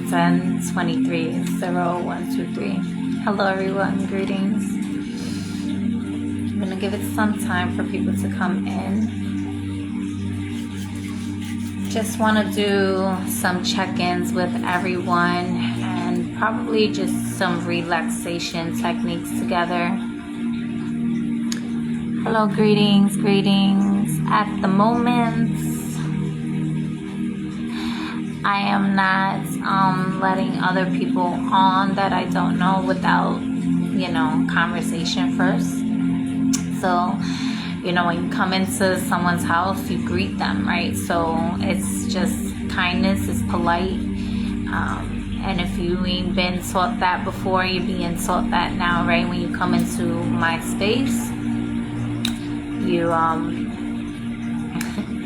10:23. 0123. Hello everyone, greetings. I'm gonna give it some time for people to come in. Just want to do some check-ins with everyone and probably just some relaxation techniques together. Hello, greetings. At the moment, I am not letting other people on that I don't know without, conversation first. So, when you come into someone's house, you greet them, right? So it's just kindness, it's polite. And if you ain't been taught that before, you're being taught that now, right? When you come into my space, you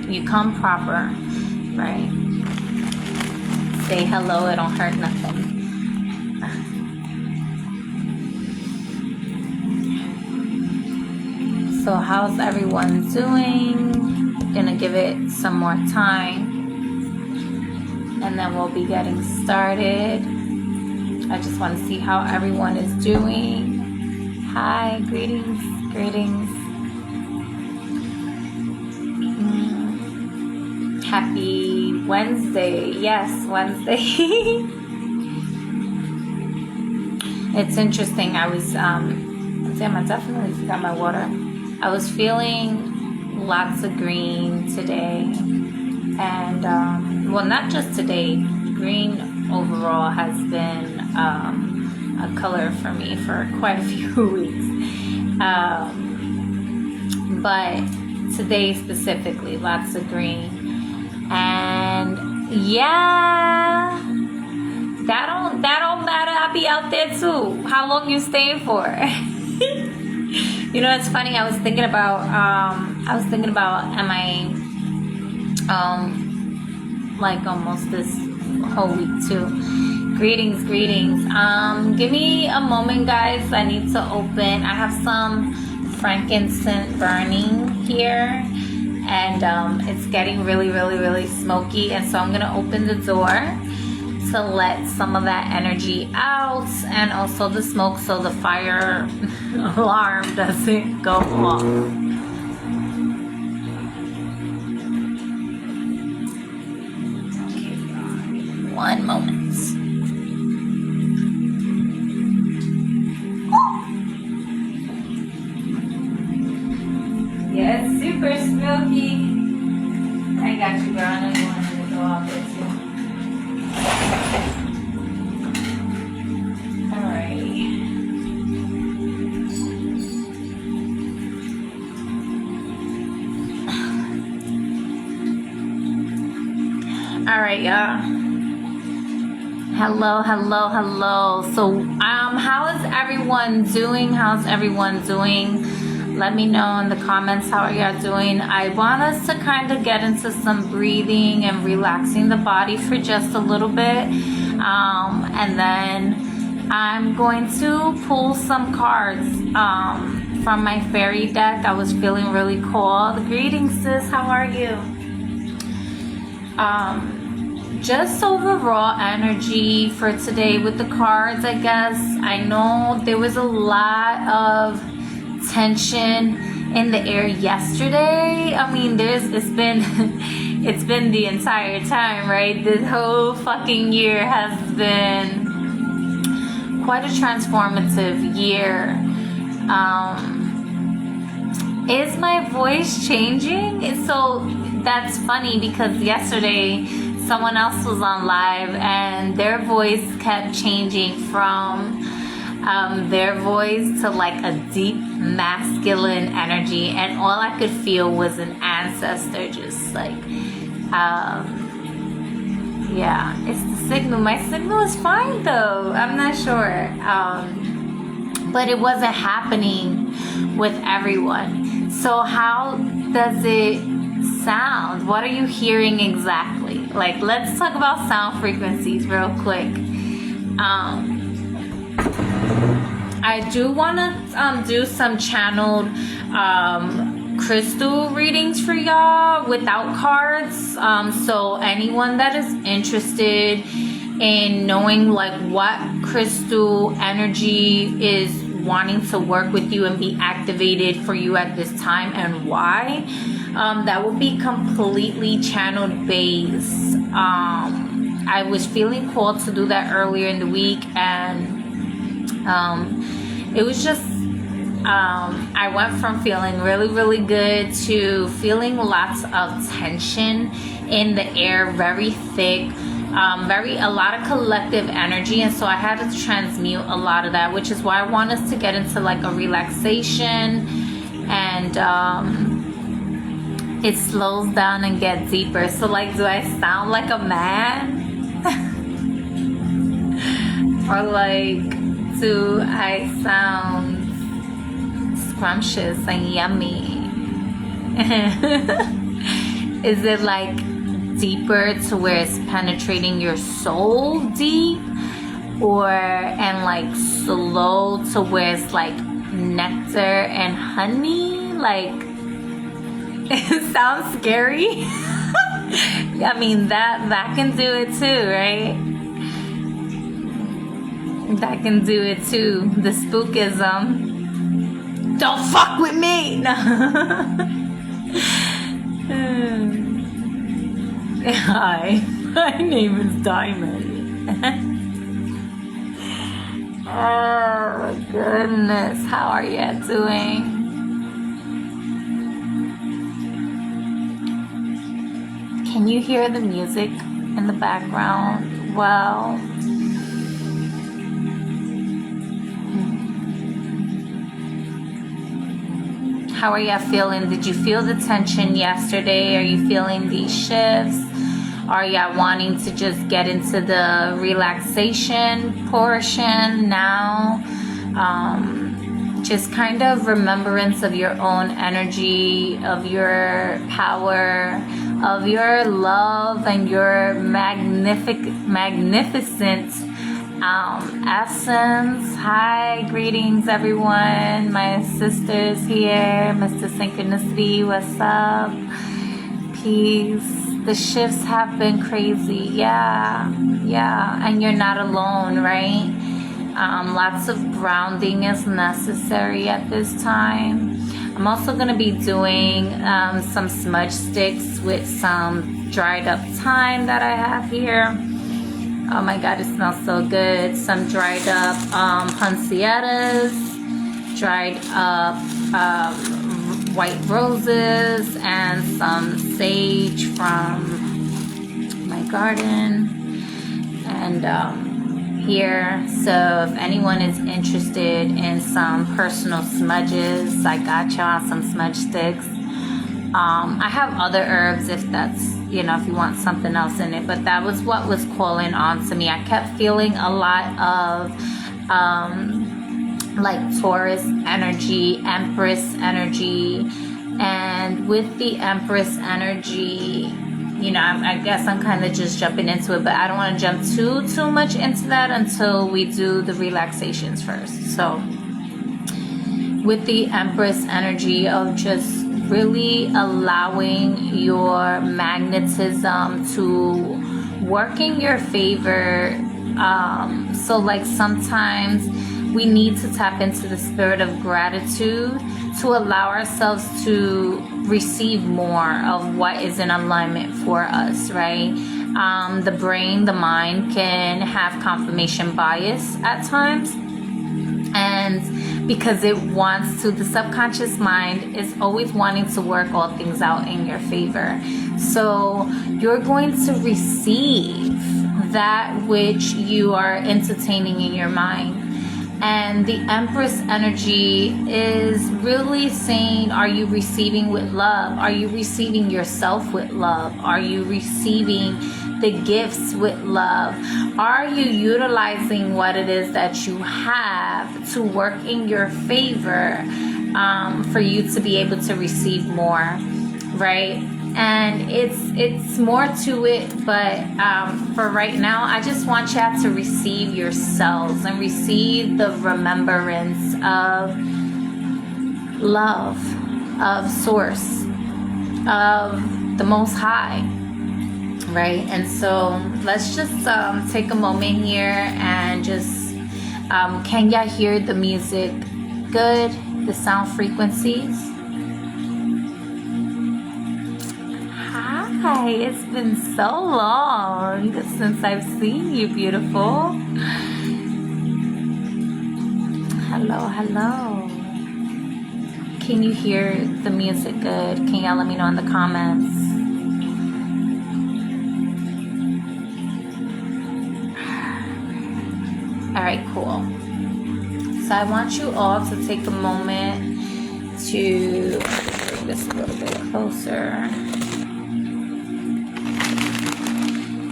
you come proper, right? Say hello, it don't hurt nothing. So how's everyone doing? Gonna give it some more time and then we'll be getting started. I just want to see how everyone is doing. Hi, greetings. Happy Wednesday. Yes, Wednesday. It's interesting. I was, damn, I definitely forgot my water. I was feeling lots of green today. And, well, not just today. Green overall has been a color for me for quite a few weeks. But today specifically, lots of green. And yeah, that don't matter. I'll be out there too. How long you staying for? It's funny. I was thinking about am I like almost this whole week too. Greetings. Give me a moment, guys. I need to open. I have some frankincense burning here. And it's getting really, really, really smoky. And so I'm going to open the door to let some of that energy out. And also the smoke so the fire alarm doesn't go off. Okay, one moment. Yeah, it's super smoky. I got you, girl. I know you wanted to go out there too. Alrighty. Alright, y'all. Hello. So, how is everyone doing? Let me know in the comments how are y'all doing. I want us to kind of get into some breathing and relaxing the body for just a little bit. And then I'm going to pull some cards from my fairy deck. I was feeling really cold. Greetings, sis. How are you? Just overall energy for today with the cards, I guess. I know there was a lot of tension in the air yesterday. I mean, it's been the entire time, right? This whole fucking year has been quite a transformative year. Is my voice changing? So that's funny because yesterday someone else was on live and their voice kept changing from their voice to like a deep masculine energy, and all I could feel was an ancestor just like yeah, it's the signal. My signal is fine though. I'm not sure, but it wasn't happening with everyone. So how does it sound? What are you hearing exactly? Like, let's talk about sound frequencies real quick. I do want to do some channeled crystal readings for y'all without cards. So anyone that is interested in knowing like what crystal energy is wanting to work with you and be activated for you at this time and why. That would be completely channeled based. I was feeling called to do that earlier in the week, and it was just I went from feeling really, really good to feeling lots of tension in the air, very thick, a lot of collective energy. And so I had to transmute a lot of that, which is why I want us to get into like a relaxation, and it slows down and gets deeper. So like, do I sound like a man? Or like, do I sound scrumptious and yummy? Is it like deeper to where it's penetrating your soul deep, and like slow to where it's like nectar and honey? Like, it sounds scary. I mean, that can do it too, right? That can do it too. The spookism. Don't fuck with me. No. Hi, my name is Diamond. Oh my goodness, how are you doing? Can you hear the music in the background? Well, how are you feeling? Did you feel the tension yesterday? Are you feeling these shifts? Are you wanting to just get into the relaxation portion now? Just kind of remembrance of your own energy, of your power, of your love, and your magnificent essence. Hi, greetings everyone. My sister's here. Mr. Synchronicity, what's up? Peace. The shifts have been crazy. Yeah. And you're not alone, right? Lots of grounding is necessary at this time. I'm also going to be doing some smudge sticks with some dried up thyme that I have here. Oh my god, it smells so good. Some dried up poinsettias, dried up white roses, and some sage from my garden. And here, so if anyone is interested in some personal smudges, I got y'all some smudge sticks. I have other herbs if that's, if you want something else in it, but that was what was calling on to me. I kept feeling a lot of like Taurus energy, Empress energy, and with the Empress energy, I guess I'm kind of just jumping into it, but I don't want to jump too much into that until we do the relaxations first. So with the Empress energy of just really allowing your magnetism to work in your favor. So like sometimes we need to tap into the spirit of gratitude to allow ourselves to receive more of what is in alignment for us, right? The brain, the mind can have confirmation bias at times. And because it wants to, the subconscious mind is always wanting to work all things out in your favor. So you're going to receive that which you are entertaining in your mind. And the Empress energy is really saying, are you receiving with love? Are you receiving yourself with love? Are you receiving the gifts with love? Are you utilizing what it is that you have to work in your favor for you to be able to receive more, right? And it's more to it, but for right now, I just want you to receive yourselves and receive the remembrance of love, of Source, of the Most High, right? And so let's just take a moment here and just, can y'all hear the music good? The sound frequencies? Hi, it's been so long since I've seen you, beautiful. Hello, hello. Can you hear the music good? Can y'all let me know in the comments? All right, cool. So I want you all to take a moment to bring this a little bit closer.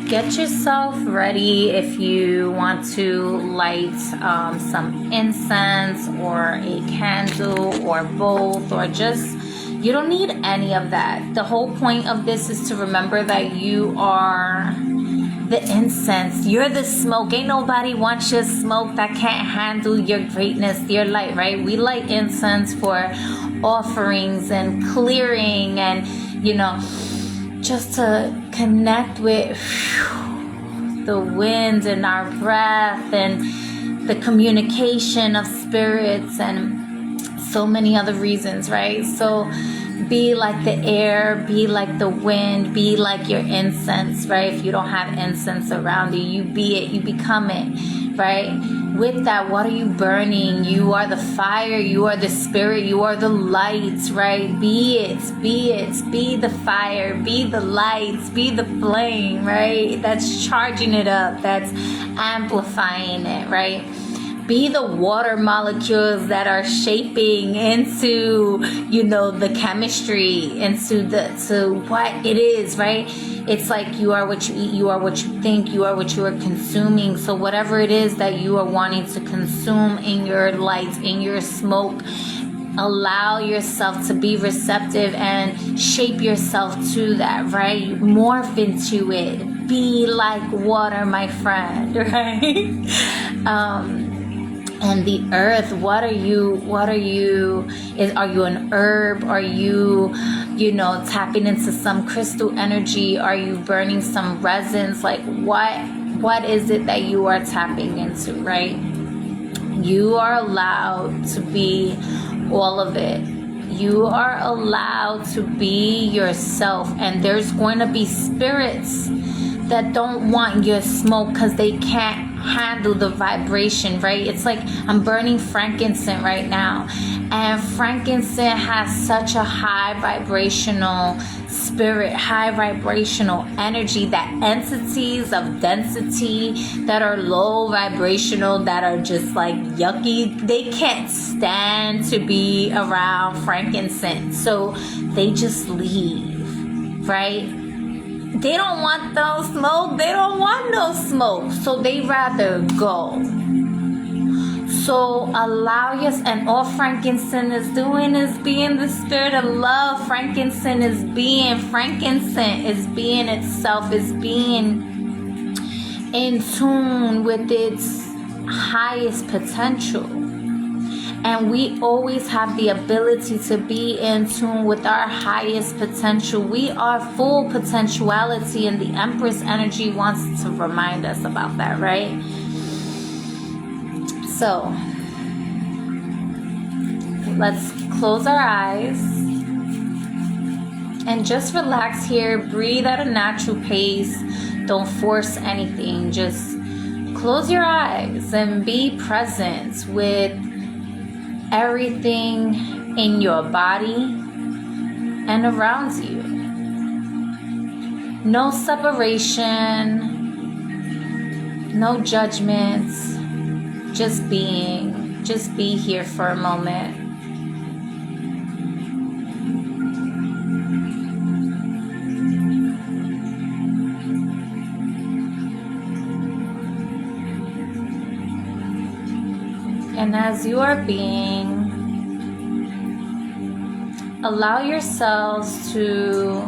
Get yourself ready if you want to light some incense or a candle or both, or just, you don't need any of that. The whole point of this is to remember that you are the incense. You're the smoke. Ain't nobody wants your smoke that can't handle your greatness, your light, right? We light incense for offerings and clearing and, you know, just to connect with the wind and our breath and the communication of spirits and so many other reasons, right? So be like the air, be like the wind, be like your incense, right? If you don't have incense around you, you be it, you become it, right? With that, what are you burning? You are the fire, you are the spirit, you are the light, right? Be it, be the fire, be the lights, be the flame, right? That's charging it up, that's amplifying it, right? Be the water molecules that are shaping into, you know, the chemistry, into to what it is, right? It's like you are what you eat, you are what you think, you are what you are consuming. So whatever it is that you are wanting to consume in your light, in your smoke, allow yourself to be receptive and shape yourself to that, right? Morph into it. Be like water, my friend, right? And the earth, what are you, are you an herb? Are you, you know, tapping into some crystal energy? Are you burning some resins? Like what is it that you are tapping into, right? You are allowed to be all of it. You are allowed to be yourself, and there's going to be spirits that don't want your smoke because they can't handle the vibration, right? It's like I'm burning frankincense right now, and frankincense has such a high vibrational spirit, high vibrational energy, that entities of density that are low vibrational, that are just like yucky, they can't stand to be around frankincense, so they just leave, right? They don't want no smoke. They don't want no smoke. So they rather go. So allow and all frankincense is doing is being the spirit of love. Frankincense is being itself, is being in tune with its highest potential. And we always have the ability to be in tune with our highest potential. We are full potentiality, and the Empress energy wants to remind us about that, right? So let's close our eyes and just relax here. Breathe at a natural pace. Don't force anything. Just close your eyes and be present with everything in your body and around you. No separation, no judgments, just being. Just be here for a moment. And as you are being, allow yourselves to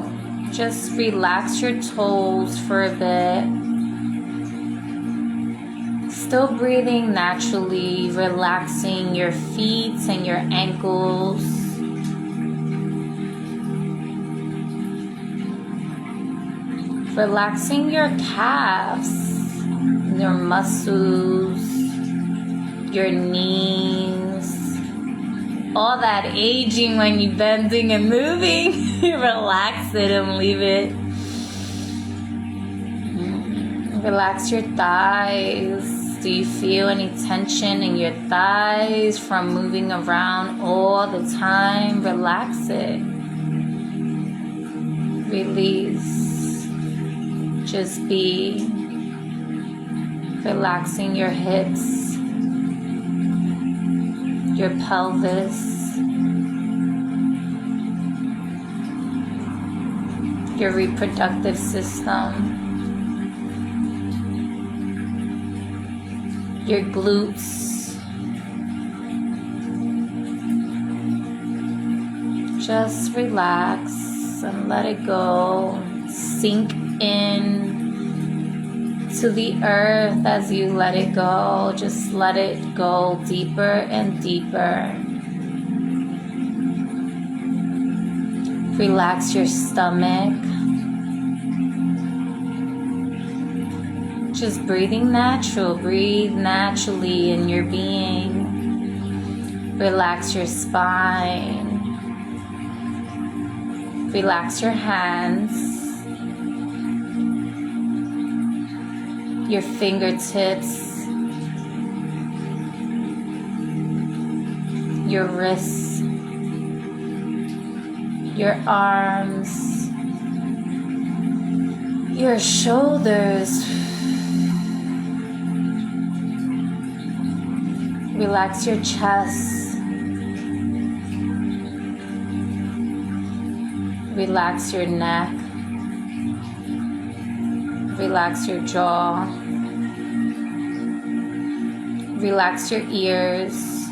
just relax your toes for a bit. Still breathing naturally, relaxing your feet and your ankles. Relaxing your calves, your muscles, your knees, all that aging when you're bending and moving. Relax it and leave it. Relax your thighs. Do you feel any tension in your thighs from moving around all the time? Relax it. Release. Just be. Relaxing your hips, your pelvis, your reproductive system, your glutes. Just relax and let it go. Sink in to the earth as you let it go. Just let it go deeper and deeper. Relax your stomach. Just breathing natural. Breathe naturally in your being. Relax your spine. Relax your hands, your fingertips, your wrists, your arms, your shoulders. Relax your chest. Relax your neck. Relax your jaw. Relax your ears.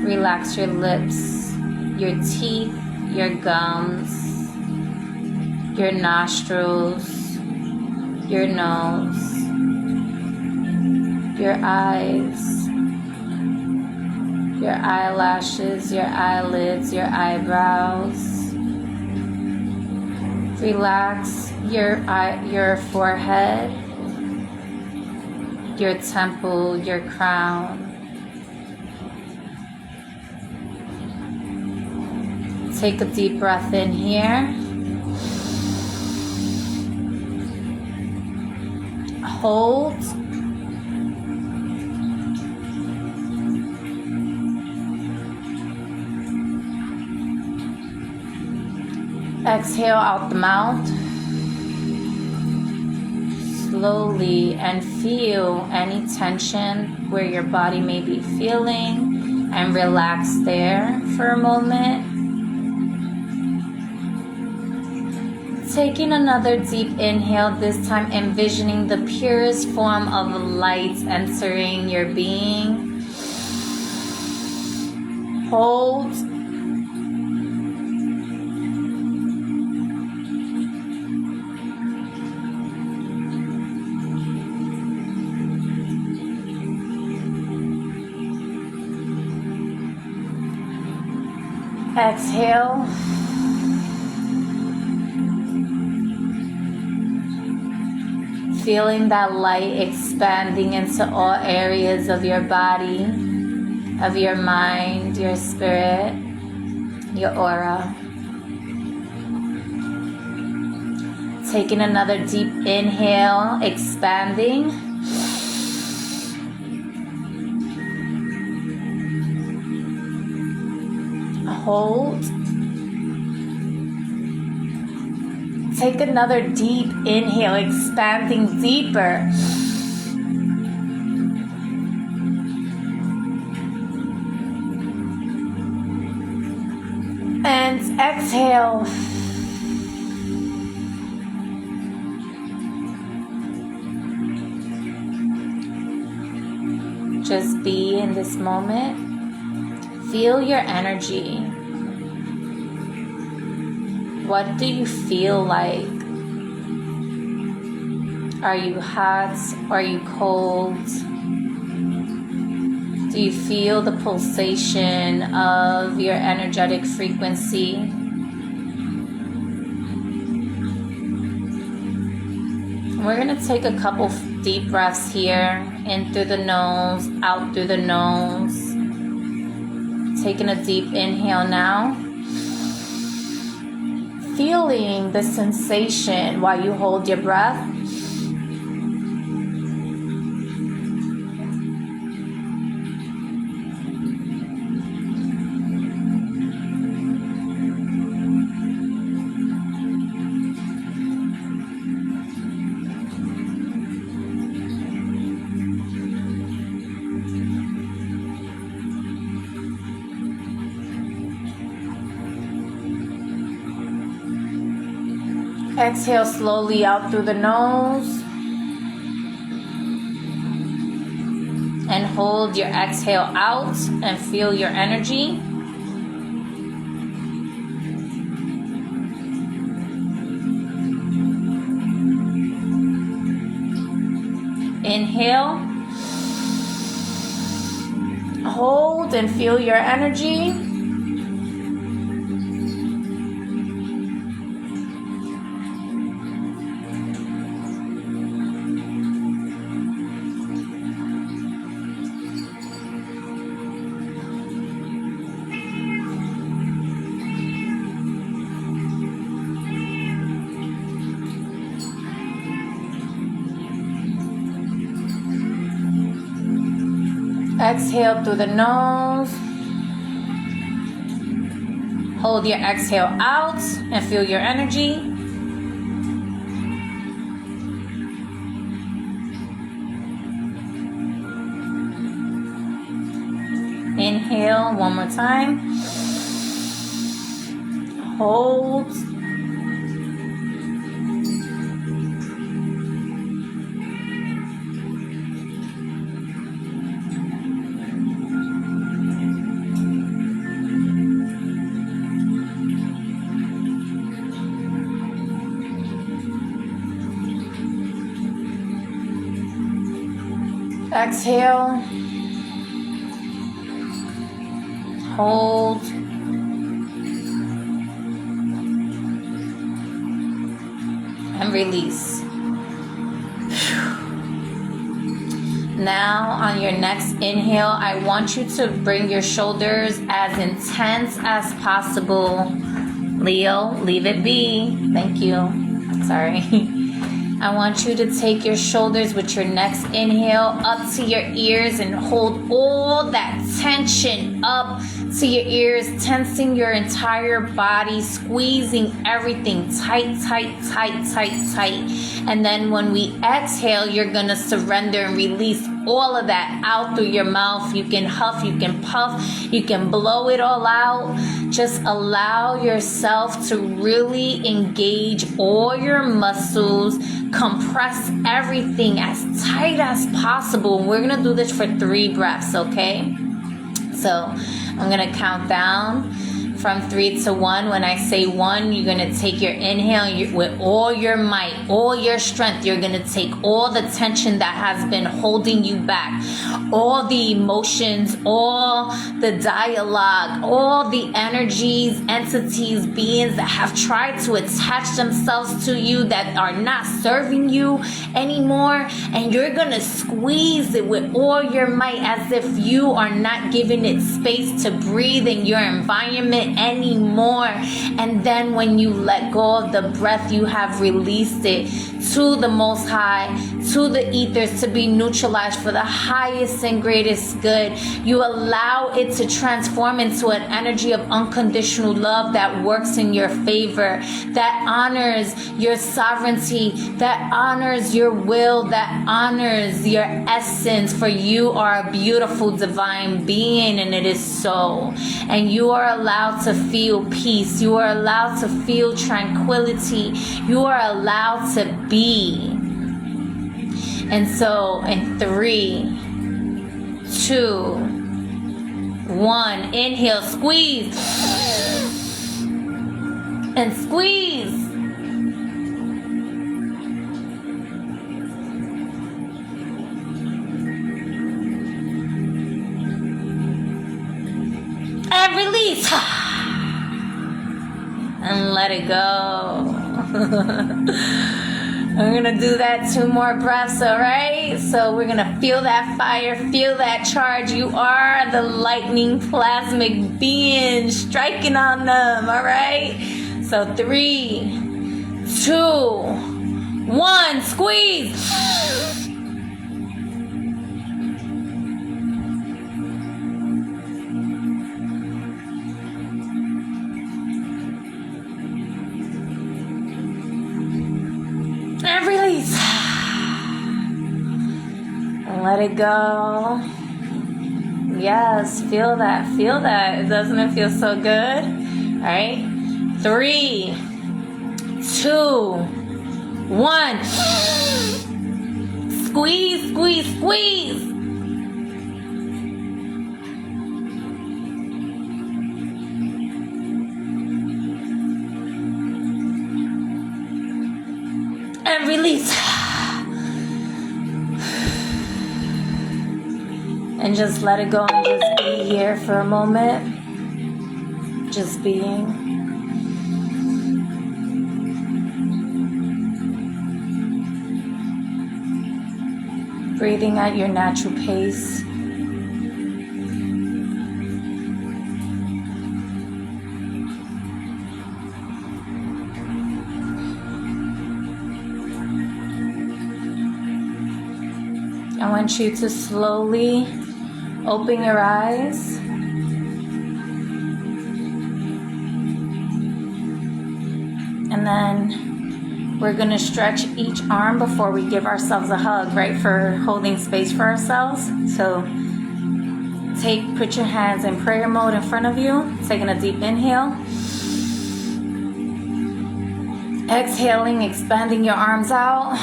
Relax your lips, your teeth, your gums, your nostrils, your nose, your eyes, your eyelashes, your eyelids, your eyebrows. Relax your forehead, your temple, your crown. Take a deep breath in here. Hold. Exhale out the mouth. Slowly, and feel any tension where your body may be feeling, and relax there for a moment. Taking another deep inhale, this time envisioning the purest form of light entering your being. Hold. Exhale. Feeling that light expanding into all areas of your body, of your mind, your spirit, your aura. Taking another deep inhale, expanding. Hold. Take another deep inhale, expanding deeper. And exhale. Just be in this moment. Feel your energy. What do you feel like? Are you hot? Are you cold? Do you feel the pulsation of your energetic frequency? We're going to take a couple deep breaths here. In through the nose, out through the nose. Taking a deep inhale now. Feeling the sensation while you hold your breath. Exhale slowly out through the nose. And hold your exhale out and feel your energy. Inhale. Hold and feel your energy. Exhale through the nose. Hold your exhale out and feel your energy. Inhale one more time. Hold. Exhale, hold, and release. Now on your next inhale, I want you to bring your shoulders as intense as possible. Leo, leave it be. Thank you. Sorry. I want you to take your shoulders with your next inhale up to your ears and hold all that tension up to your ears, tensing your entire body, squeezing everything tight, tight, tight, tight, tight. And then when we exhale, you're going to surrender and release all of that out through your mouth. You can huff, you can puff, you can blow it all out. Just allow yourself to really engage all your muscles, compress everything as tight as possible. We're going to do this for 3 breaths, okay? So I'm going to count down from 3 to 1. When I say 1, you're going to take your inhale with all your might, all your strength. You're going to take all the tension that has been holding you back, all the emotions, all the dialogue, all the energies, entities, beings that have tried to attach themselves to you that are not serving you anymore. And you're going to squeeze it with all your might as if you are not giving it space to breathe in your environment anymore. And then when you let go of the breath, you have released it to the Most High, to the ethers, to be neutralized for the highest and greatest good. You allow it to transform into an energy of unconditional love that works in your favor, that honors your sovereignty, that honors your will, that honors your essence. For you are a beautiful divine being, and it is so. And you are allowed to feel peace. You are allowed to feel tranquility. You are allowed to be. And so in 3, 2, 1, inhale, squeeze, and squeeze. And release. And let it go. We're gonna do that 2 more breaths, all right? So we're gonna feel that fire, feel that charge. You are the lightning plasmic being striking on them, all right? So 3, 2, 1, squeeze. And release. And let it go. Yes, feel that. Feel that. Doesn't it feel so good? All right. 3, 2, 1. Squeeze, squeeze, squeeze. And release. And just let it go and just be here for a moment. Just being. Breathing at your natural pace. I want you to slowly open your eyes. And then we're going to stretch each arm before we give ourselves a hug, right? For holding space for ourselves. So put your hands in prayer mode in front of you. Taking a deep inhale. Exhaling, expanding your arms out.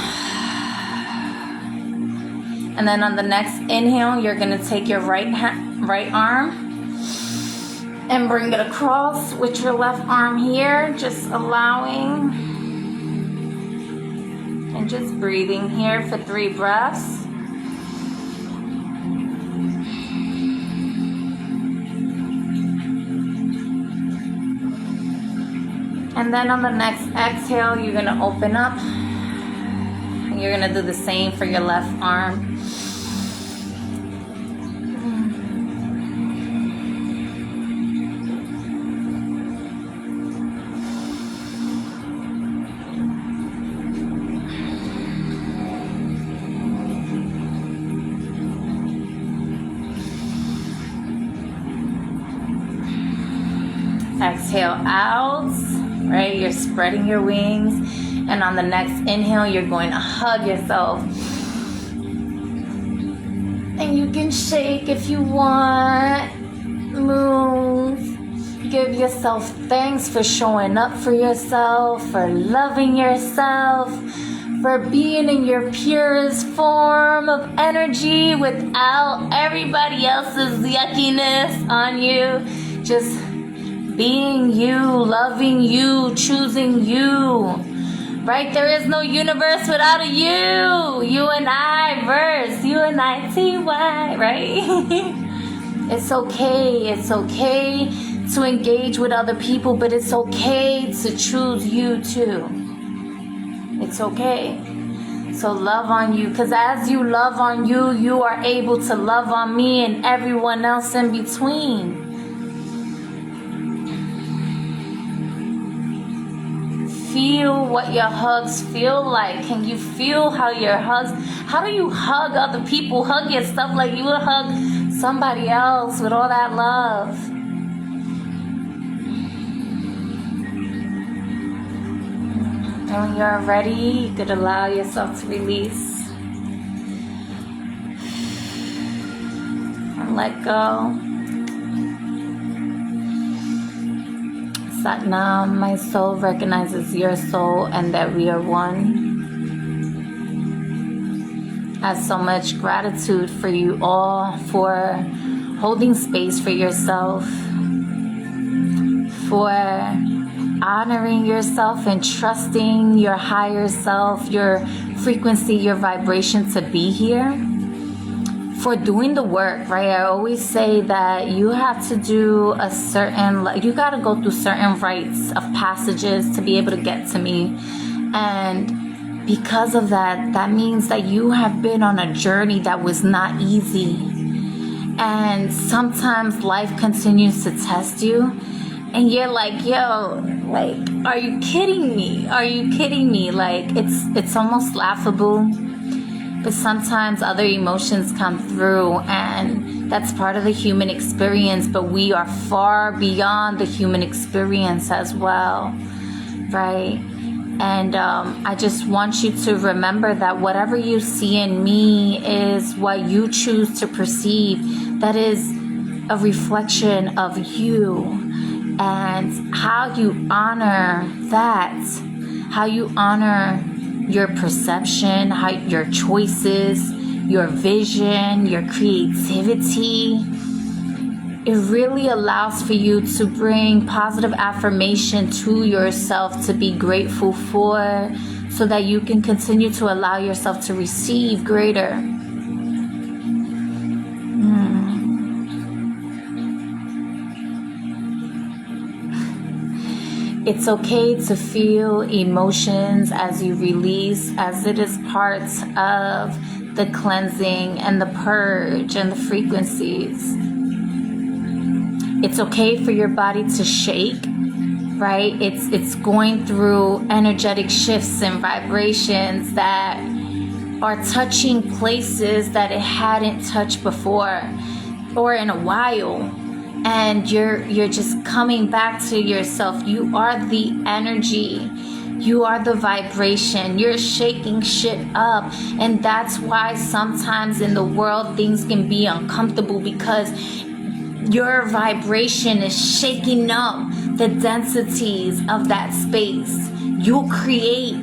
And then on the next inhale, you're going to take your right arm and bring it across with your left arm here, just allowing and just breathing here for 3 breaths. And then on the next exhale, you're going to open up. You're going to do the same for your left arm. Exhale out, right? You're spreading your wings. And on the next inhale, you're going to hug yourself. And you can shake if you want. Move. Give yourself thanks for showing up for yourself, for loving yourself, for being in your purest form of energy without everybody else's yuckiness on you. Just being you, loving you, choosing you. Right? There is no universe without a you. You and I verse. You and I TY. Right? It's okay. It's okay to engage with other people, but it's okay to choose you too. It's okay. So love on you. Because as you love on you, you are able to love on me and everyone else in between. Feel what your hugs feel like. Can you feel how your hugs, how do you hug other people? Hug yourself like you would hug somebody else with all that love. And when you're ready, you could allow yourself to release. And let go. Satnam, my soul recognizes your soul and that we are one. I have so much gratitude for you all for holding space for yourself, for honoring yourself and trusting your higher self, your frequency, your vibration to be here. For doing the work, right? I always say that you have to do you got to go through certain rites of passages to be able to get to me. And because of that, that means that you have been on a journey that was not easy. And sometimes life continues to test you. And you're like, yo, like, are you kidding me? Are you kidding me? Like, it's almost laughable. But sometimes other emotions come through, and that's part of the human experience. But we are far beyond the human experience as well, right? And I just want you to remember that whatever you see in me is what you choose to perceive. That is a reflection of you. And how you honor that, how you honor your perception, how your choices, your vision, your creativity, it really allows for you to bring positive affirmation to yourself to be grateful for, so that you can continue to allow yourself to receive greater. It's okay to feel emotions as you release, as it is part of the cleansing and the purge and the frequencies. It's okay for your body to shake, right? It's going through energetic shifts and vibrations that are touching places that it hadn't touched before or in a while. And you're just coming back to yourself. You are the energy. You are the vibration. You're shaking shit up. And that's why sometimes in the world things can be uncomfortable, because your vibration is shaking up the densities of that space. You'll create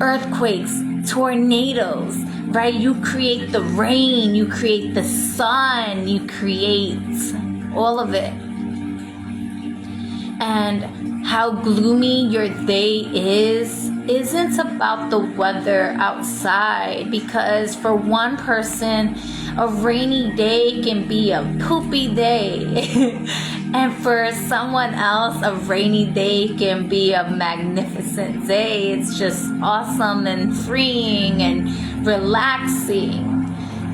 earthquakes, tornadoes, right? You create the rain, you create the sun, you create all of it. And how gloomy your day isn't about the weather outside, because for one person a rainy day can be a poopy day and for someone else a rainy day can be a magnificent day. It's just awesome and freeing and relaxing.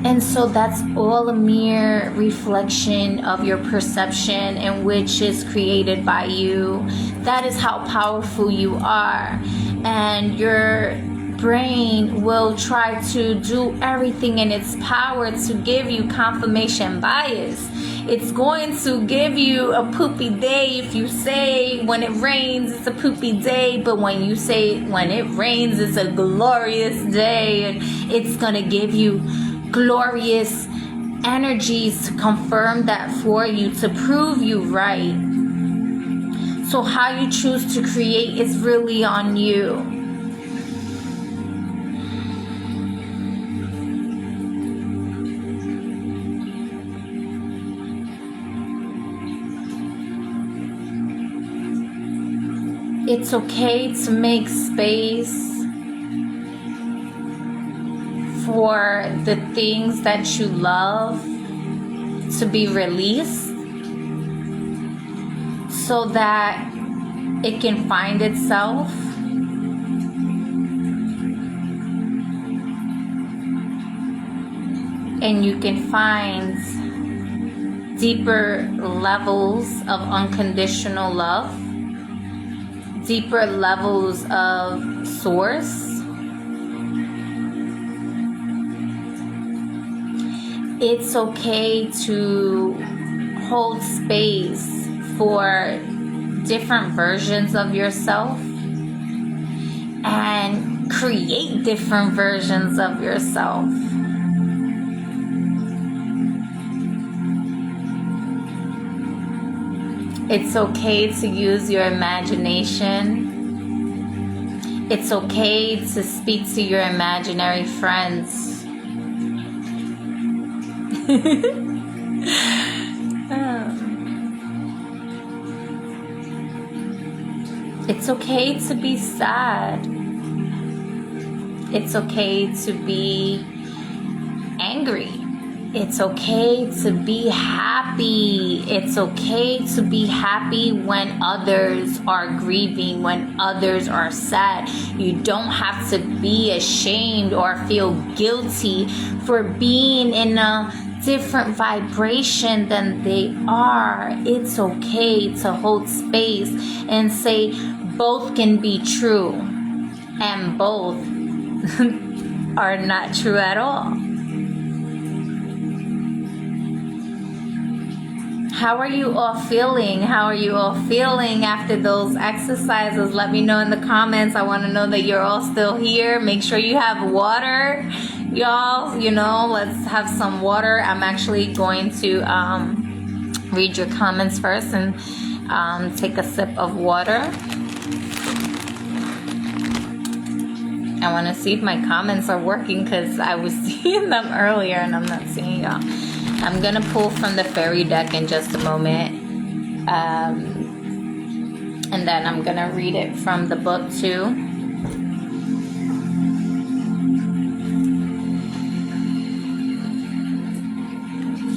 And so that's all a mere reflection of your perception, and which is created by you. That is how powerful you are. And your brain will try to do everything in its power to give you confirmation bias. It's going to give you a poopy day if you say when it rains it's a poopy day, but when you say when it rains it's a glorious day, and it's going to give you glorious energies to confirm that for you, to prove you right. So how you choose to create is really on you. It's okay to make space for the things that you love to be released, so that it can find itself. And you can find deeper levels of unconditional love, deeper levels of source. It's okay to hold space for different versions of yourself and create different versions of yourself. It's okay to use your imagination. It's okay to speak to your imaginary friends. It's okay to be sad. It's okay to be angry. It's okay to be happy. It's okay to be happy when others are grieving, when others are sad. You don't have to be ashamed or feel guilty for being in a different vibration than they are. It's okay to hold space and say both can be true and both are not true at all. How are you all feeling? How are you all feeling after those exercises? Let me know in the comments. I want to know that you're all still here. Make sure you have water, y'all. You know, let's have some water. I'm actually going to read your comments first and take a sip of water. I want to see if my comments are working because I was seeing them earlier and I'm not seeing y'all. I'm going to pull from the fairy deck in just a moment. And then I'm going to read it from the book too.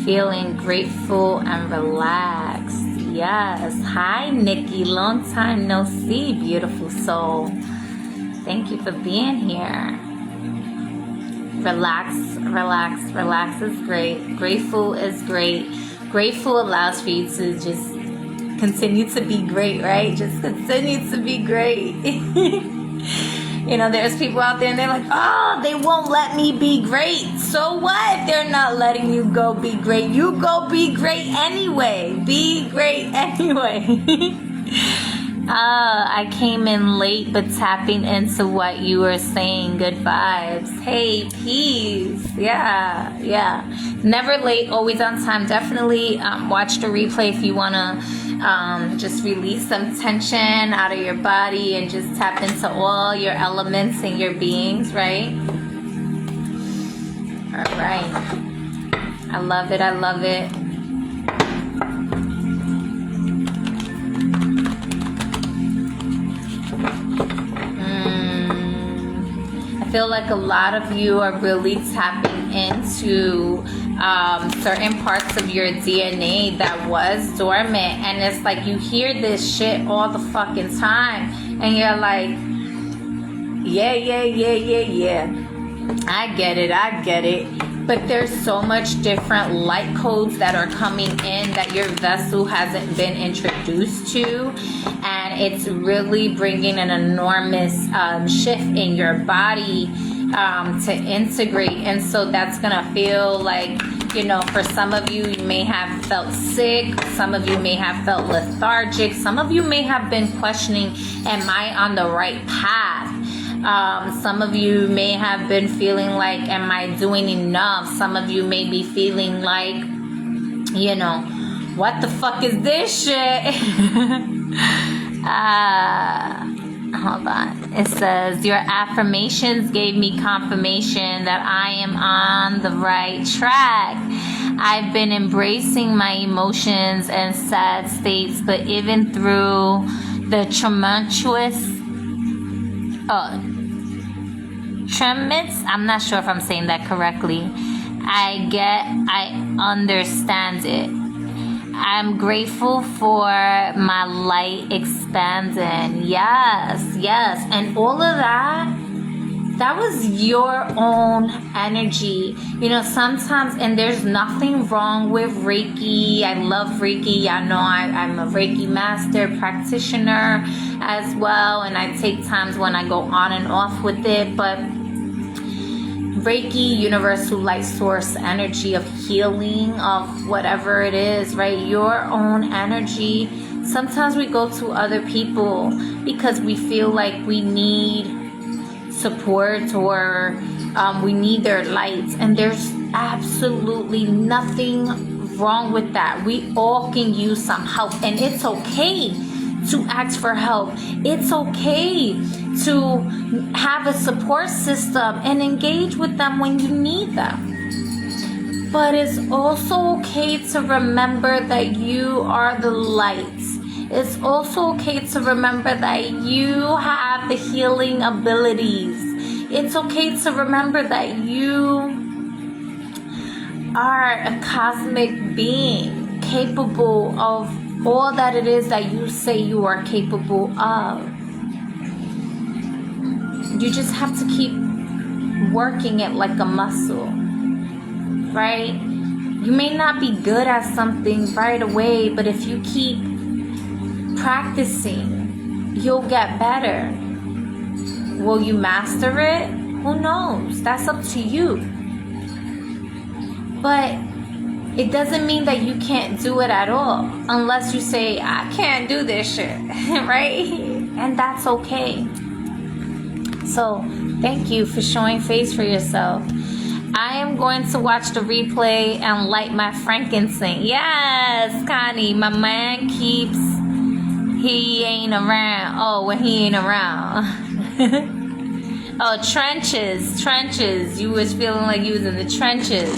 Feeling grateful and relaxed. Yes. Hi, Nikki. Long time no see, beautiful soul. Thank you for being here. Relax, relax, relax is great. Grateful is great. Grateful allows for you to just continue to be great, right? Just continue to be great. You know, there's people out there and they're like, oh, they won't let me be great. So what? They're not letting you go be great. You go be great anyway. Be great anyway. I came in late, but tapping into what you were saying. Good vibes. Hey, peace. Yeah. Never late, always on time. Definitely watch the replay if you want to just release some tension out of your body and just tap into all your elements and your beings, right? All right. I love it. I love it. I feel like a lot of you are really tapping into certain parts of your DNA that was dormant, and it's like you hear this shit all the fucking time and you're like, yeah, I get it. But there's so much different light codes that are coming in that your vessel hasn't been introduced to, and it's really bringing an enormous shift in your body to integrate. And so that's gonna feel like, you know, for some of you, you may have felt sick, some of you may have felt lethargic, some of you may have been questioning, am I on the right path? Some of you may have been feeling like, am I doing enough? Some of you may be feeling like, you know, what the fuck is this shit? Hold on. It says, your affirmations gave me confirmation that I am on the right track. I've been embracing my emotions and sad states, but even through the tumultuous I'm not sure if I'm saying that correctly. I understand it. I'm grateful for my light expanding. Yes. And all of that was your own energy. You know, sometimes, and there's nothing wrong with Reiki. I love Reiki. Y'all know I'm a Reiki master practitioner as well, and I take times when I go on and off with it, but Reiki, universal light source energy of healing, of whatever it is, right? Your own energy. Sometimes we go to other people because we feel like we need support or we need their lights, and there's absolutely nothing wrong with that. We all can use some help, and it's okay to ask for help. It's okay to have a support system and engage with them when you need them. But it's also okay to remember that you are the light. It's also okay to remember that you have the healing abilities. It's okay to remember that you are a cosmic being capable of all that it is that you say you are capable of. You just have to keep working it like a muscle, right? You may not be good at something right away, but if you keep practicing, you'll get better. Will you master it? Who knows? That's up to you. But it doesn't mean that you can't do it at all, unless you say, I can't do this shit, right? And that's okay. So thank you for showing face for yourself. I am going to watch the replay and light my frankincense. Yes, Connie, my man keeps, he ain't around. Oh, when he ain't around. Oh, trenches. You was feeling like you was in the trenches.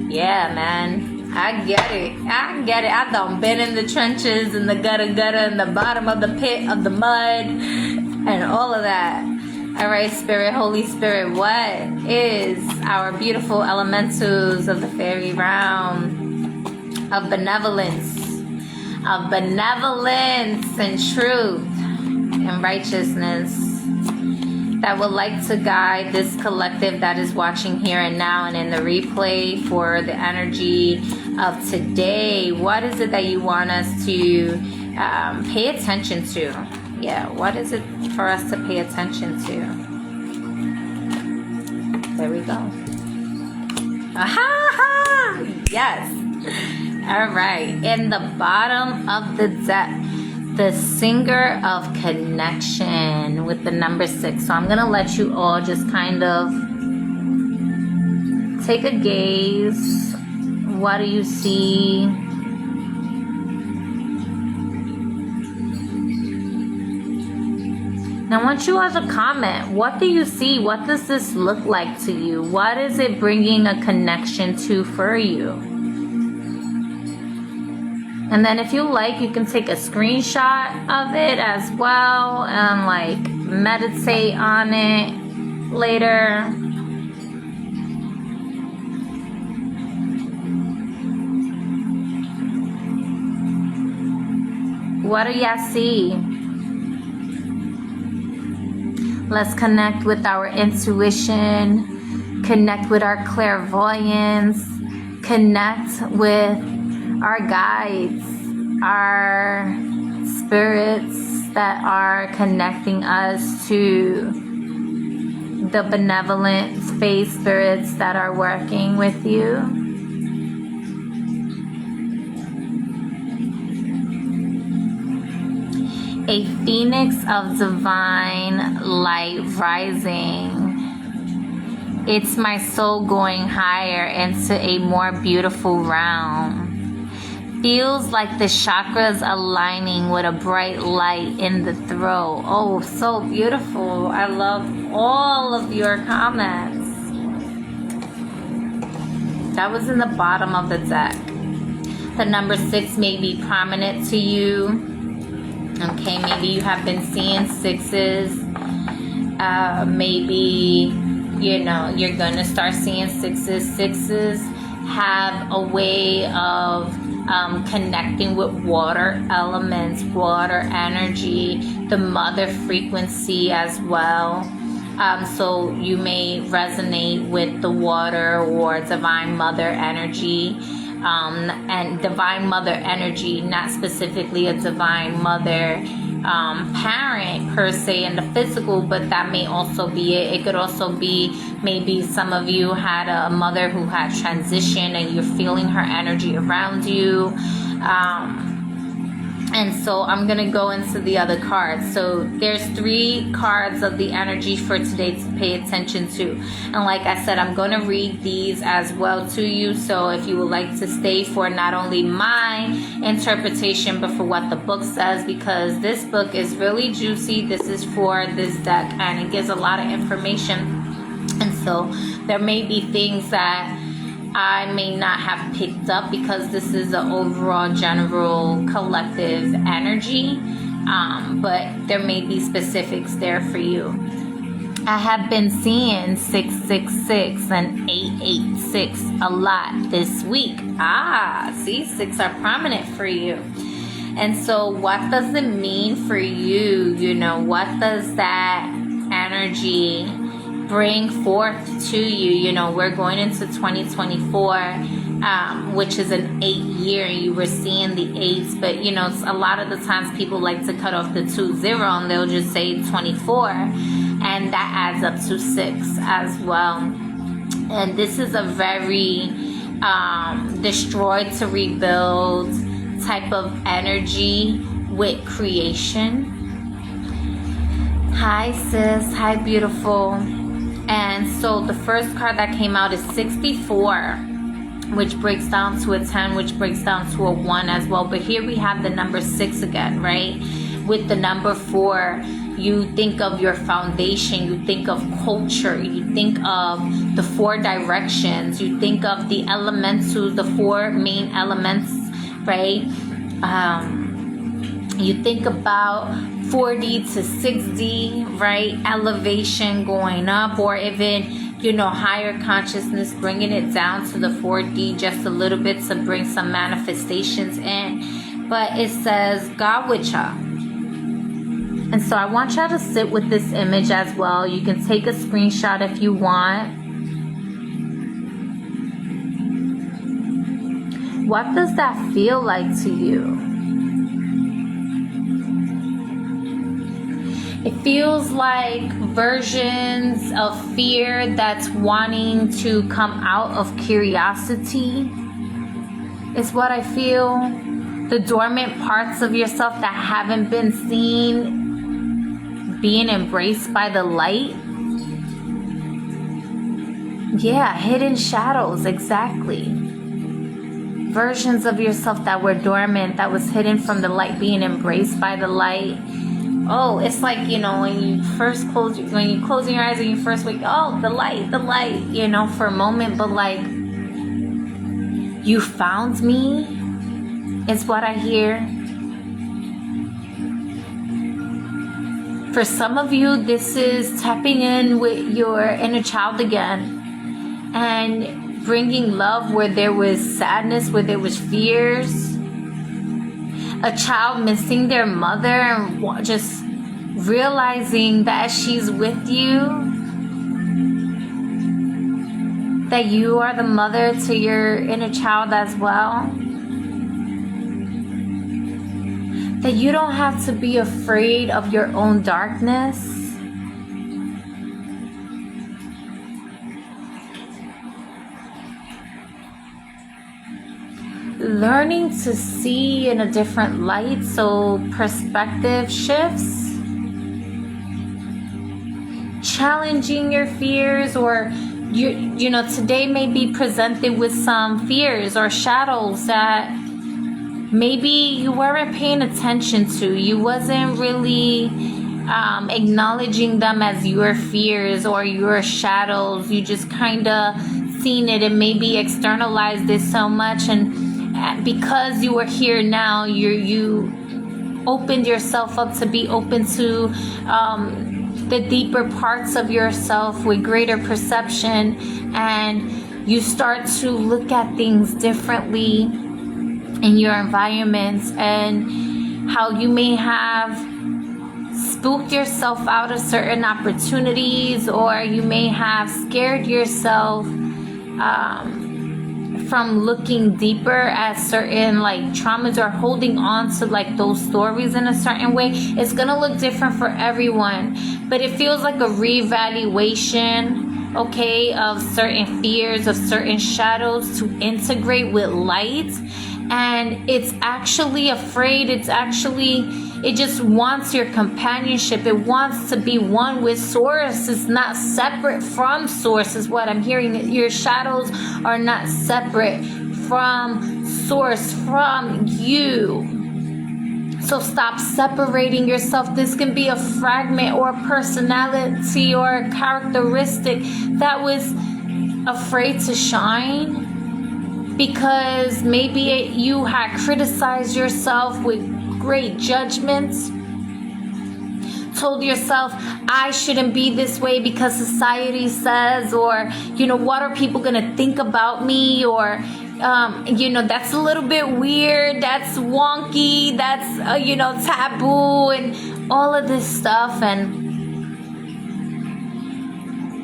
Yeah, man. I get it. I done been in the trenches, in the gutter, in the bottom of the pit of the mud, and all of that. All right, Spirit, Holy Spirit, what is our beautiful elementals of the fairy realm of benevolence and truth and righteousness that would like to guide this collective that is watching here and now and in the replay for the energy of today? What is it that you want us to pay attention to? Yeah, what is it for us to pay attention to? There we go. Aha! Yes. All right. In the bottom of the deck, the singer of connection with the number 6. So I'm going to let you all just kind of take a gaze. What do you see? Now I want you all to comment. What do you see? What does this look like to you? What is it bringing a connection to for you? And then if you like, you can take a screenshot of it as well and like meditate on it later. What do y'all see? Let's connect with our intuition, connect with our clairvoyance, connect with our guides, our spirits that are connecting us to the benevolent space spirits that are working with you. A phoenix of divine light rising. It's my soul going higher into a more beautiful realm. Feels like the chakras aligning with a bright light in the throat. Oh, so beautiful. I love all of your comments. That was in the bottom of the deck. The number 6 may be prominent to you. Okay, maybe you have been seeing 6s. Maybe, you're going to start seeing 6s. 6s have a way of connecting with water elements, water energy, the mother frequency as well. So you may resonate with the water or divine mother energy. And divine mother energy, not specifically a divine mother parent per se in the physical, but that may also be it. It could also be maybe some of you had a mother who had transitioned and you're feeling her energy around you. And so I'm going to go into the other cards. So there's 3 cards of the energy for today to pay attention to. And like I said, I'm going to read these as well to you. So if you would like to stay for not only my interpretation, but for what the book says, because this book is really juicy. This is for this deck and it gives a lot of information. And so there may be things that I may not have picked up because this is an overall general collective energy, but there may be specifics there for you. I have been seeing 666 and 886 a lot this week. See, 6 are prominent for you. And so what does it mean for you? You know, what does that energy bring forth to you? You know, we're going into 2024, which is an 8 year. You were seeing the 8s, but you know, a lot of the times people like to cut off the 20 and they'll just say 24, and that adds up to 6 as well. And this is a very destroy to rebuild type of energy with creation. Hi sis, hi beautiful. And so the first card that came out is 64, which breaks down to a 10, which breaks down to a 1 as well. But here we have the number 6 again, right? With the number 4, you think of your foundation, you think of culture, you think of the 4 directions, you think of the elementals, the 4 main elements, right? You think about 40 to 60, right? Elevation going up, or even, you know, higher consciousness, bringing it down to the 4D just a little bit to bring some manifestations in. But it says God with y'all. And so I want y'all to sit with this image as well. You can take a screenshot if you want. What does that feel like to you? It feels like versions of fear that's wanting to come out of curiosity. Is what I feel. The dormant parts of yourself that haven't been seen being embraced by the light. Yeah, hidden shadows, exactly. Versions of yourself that were dormant, that was hidden from the light, being embraced by the light. Oh, it's like, you know, when you close your eyes and you first wake, oh, the light, you know, for a moment, but like, you found me, is what I hear. For some of you, this is tapping in with your inner child again and bringing love where there was sadness, where there was fears. A child missing their mother and just realizing that she's with you, that you are the mother to your inner child as well, that you don't have to be afraid of your own darkness. Learning to see in a different light, so perspective shifts. Challenging your fears, or you know, today may be presented with some fears or shadows that maybe you weren't paying attention to. You wasn't really acknowledging them as your fears or your shadows. You just kind of seen it and maybe externalized it so much, and because you are here now, you opened yourself up to be open to the deeper parts of yourself with greater perception, and you start to look at things differently in your environments, and how you may have spooked yourself out of certain opportunities, or you may have scared yourself from looking deeper at certain like traumas, or holding on to like those stories in a certain way. It's gonna look different for everyone, but it feels like a reevaluation, okay, of certain fears, of certain shadows to integrate with light. And it's actually afraid, it just wants your companionship. It wants to be one with Source. It's not separate from Source, is what I'm hearing. Your shadows are not separate from Source, from you. So stop separating yourself. This can be a fragment or a personality or a characteristic that was afraid to shine, because maybe you had criticized yourself with great judgments told yourself, I shouldn't be this way because society says, or, what are people going to think about me? Or, that's a little bit weird. That's wonky. That's, taboo and all of this stuff. And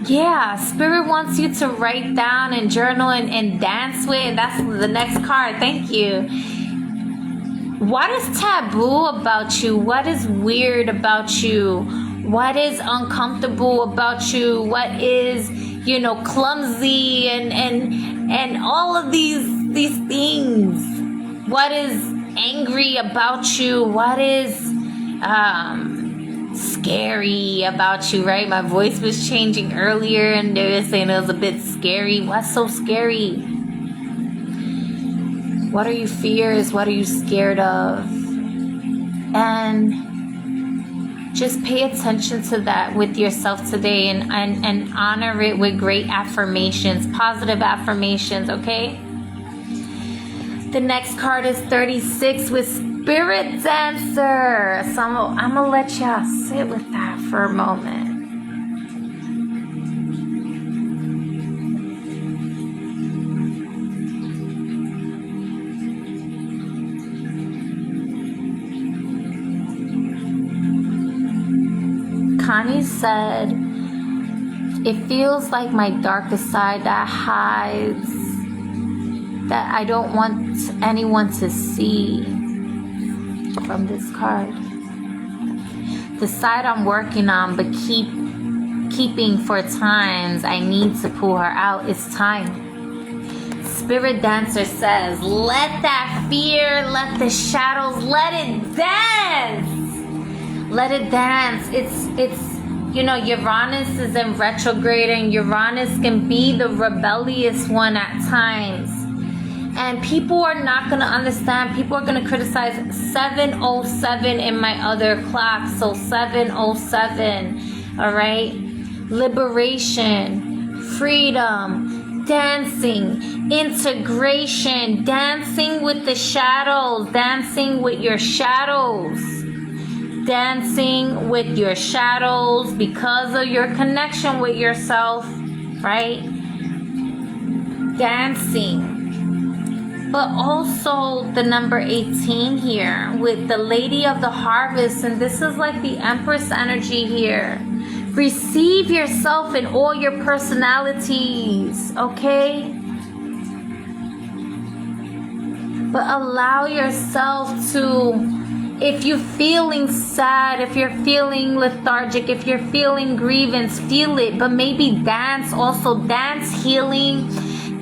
yeah, Spirit wants you to write down and journal and dance with. That's the next card. Thank you. What is taboo about you? What is weird about you? What is uncomfortable about you? What is, clumsy and all of these things? What is angry about you? What is scary about you, right? My voice was changing earlier and they were saying it was a bit scary. What's so scary? What are your fears? What are you scared of? And just pay attention to that with yourself today and honor it with great affirmations, positive affirmations, okay? The next card is 36 with Spirit Dancer. So I'm going to let y'all sit with that for a moment. Connie said, it feels like my darkest side that hides, that I don't want anyone to see. From this card, the side I'm working on but keeping for times I need to pull her out. It's time. Spirit Dancer says, let that fear, let the shadows, let it dance. Let it dance. It's Uranus is in retrograde, and Uranus can be the rebellious one at times. And people are not going to understand. People are going to criticize 707 in my other clock. So 707. All right. Liberation, freedom, dancing, integration, dancing with the shadows, dancing with your shadows. Dancing with your shadows because of your connection with yourself. Right. Dancing. But also the number 18 here with the Lady of the Harvest. And this is like the Empress energy here. Receive yourself in all your personalities, okay? But allow yourself to, if you're feeling sad, if you're feeling lethargic, if you're feeling grievance, feel it. But maybe dance also. Dance healing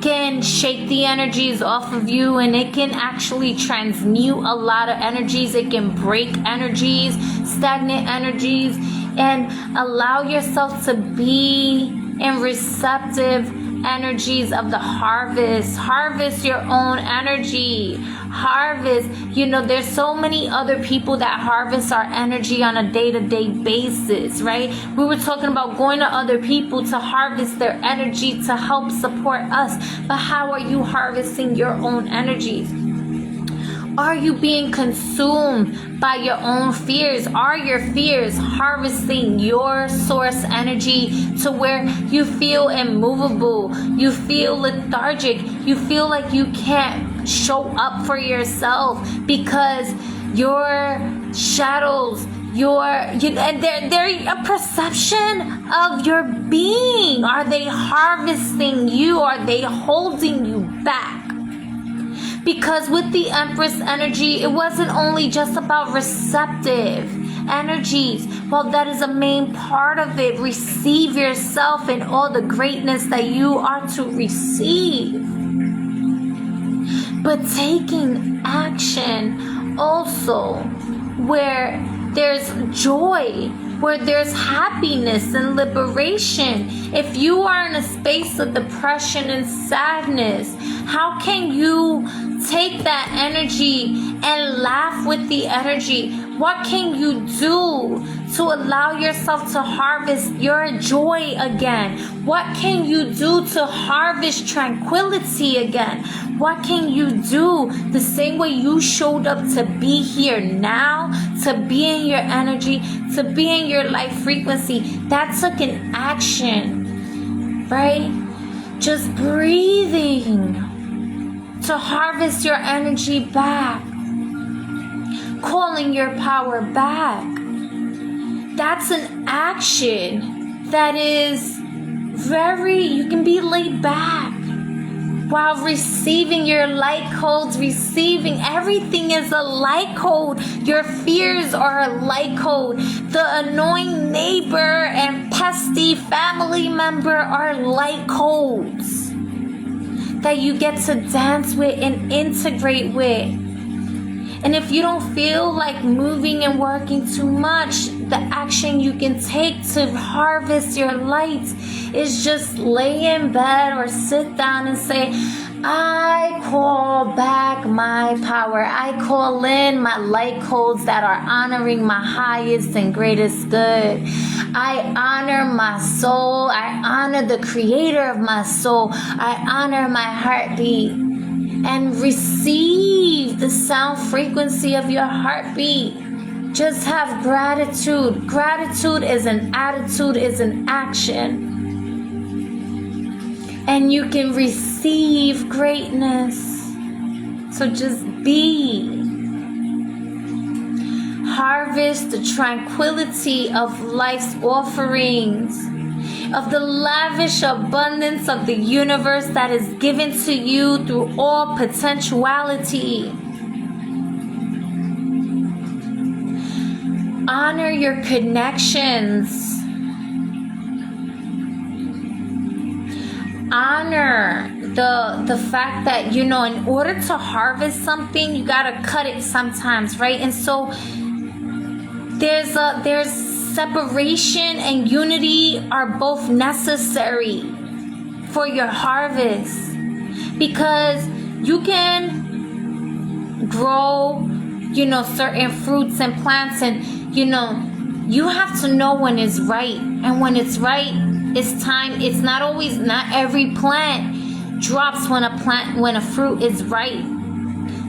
can shake the energies off of you, and it can actually transmute a lot of energies. It can break energies, stagnant energies, and allow yourself to be in receptive energies of the harvest. Harvest your own energy. Harvest, there's so many other people that harvest our energy on a day-to-day basis, right? We were talking about going to other people to harvest their energy to help support us. But how are you harvesting your own energies? Are you being consumed by your own fears? Are your fears harvesting your source energy to where you feel immovable, you feel lethargic, you feel like you can't show up for yourself because your shadows, and they're a perception of your being. Are they harvesting you? Are they holding you back? Because with the Empress energy, it wasn't only just about receptive energies. Well, that is a main part of it. Receive yourself and all the greatness that you are to receive. But taking action also where there's joy, where there's happiness and liberation. If you are in a space of depression and sadness, how can you take that energy and laugh with the energy? What can you do to allow yourself to harvest your joy again? What can you do to harvest tranquility again? What can you do the same way you showed up to be here now, to be in your energy, to be in your life frequency? That took an action, right? Just breathing to harvest your energy back, calling your power back. That's an action that is you can be laid back while receiving your light codes, receiving everything is a light code. Your fears are a light code. The annoying neighbor and pesty family member are light codes that you get to dance with and integrate with. And if you don't feel like moving and working too much, the action you can take to harvest your light is just lay in bed or sit down and say, I call back my power. I call in my light codes that are honoring my highest and greatest good. I honor my soul. I honor the creator of my soul. I honor my heartbeat. And receive the sound frequency of your heartbeat. Just have gratitude. Gratitude is an attitude, is an action. And you can receive greatness. So just be. Harvest the tranquility of life's offerings, of the lavish abundance of the universe that is given to you through all potentiality. Honor your connections. Honor the fact that, in order to harvest something, you gotta cut it sometimes, right? And so there's separation and unity are both necessary for your harvest, because you can grow, certain fruits and plants, and you have to know when it's right, and when it's right, it's time. It's not every plant drops when a fruit is ripe.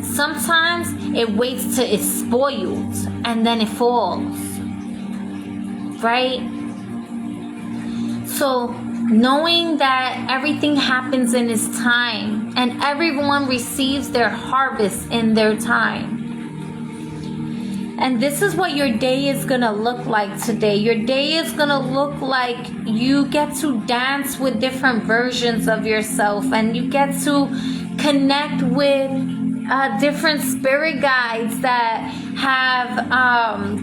Sometimes it waits till it's spoiled and then it falls. Right? So knowing that everything happens in its time and everyone receives their harvest in their time. And this is what your day is going to look like today. Your day is going to look like you get to dance with different versions of yourself, and you get to connect with different spirit guides that have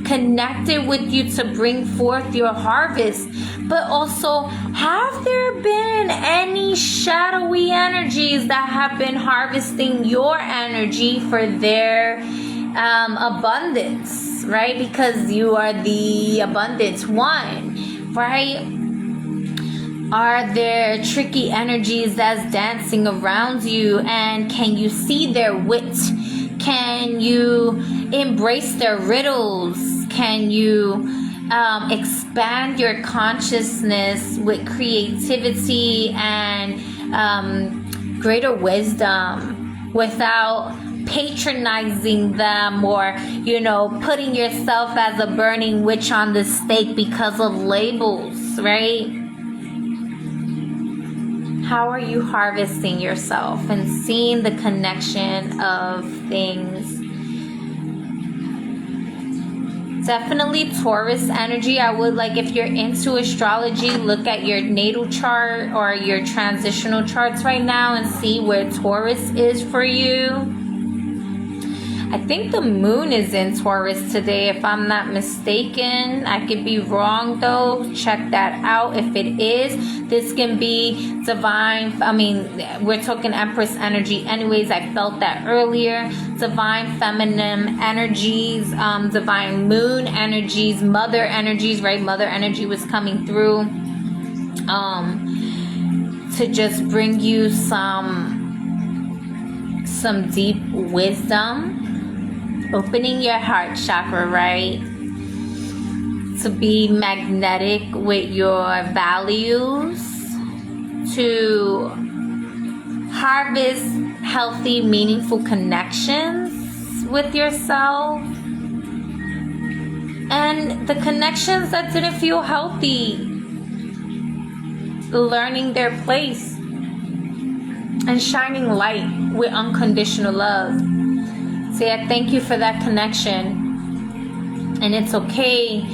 connected with you to bring forth your harvest. But also, have there been any shadowy energies that have been harvesting your energy for their abundance, right? Because you are the abundance one, right? Are there tricky energies that's dancing around you, and can you see their wit? Can you embrace their riddles? Can you expand your consciousness with creativity and greater wisdom without patronizing them or, putting yourself as a burning witch on the stake because of labels, right? How are you harvesting yourself and seeing the connection of things? Definitely Taurus energy. I would, if you're into astrology, look at your natal chart or your transitional charts right now and see where Taurus is for you. I think the moon is in Taurus today, if I'm not mistaken. I could be wrong though. Check that out. If it is, this can be divine. We're talking Empress energy anyways. I felt that earlier. Divine feminine energies, divine moon energies, mother energies, right? Mother energy was coming through to just bring you some deep wisdom. Opening your heart chakra, right? to be magnetic with your values, to harvest healthy, meaningful connections with yourself, and the connections that didn't feel healthy, learning their place and shining light with unconditional love. Say, I thank you for that connection, and it's okay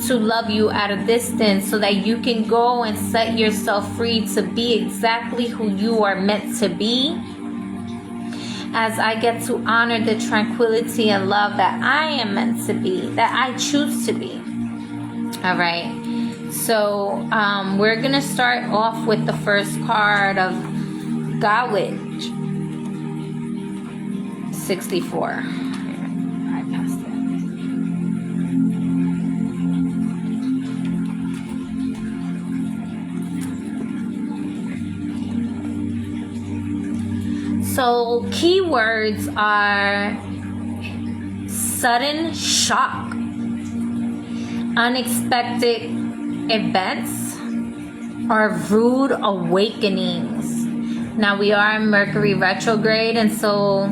to love you at a distance so that you can go and set yourself free to be exactly who you are meant to be, as I get to honor the tranquility and love that I am meant to be, that I choose to be. All right, so we're gonna start off with the first card of Godis.64. So keywords are sudden shock, unexpected events, or rude awakenings. Now we are in Mercury retrograde, and so,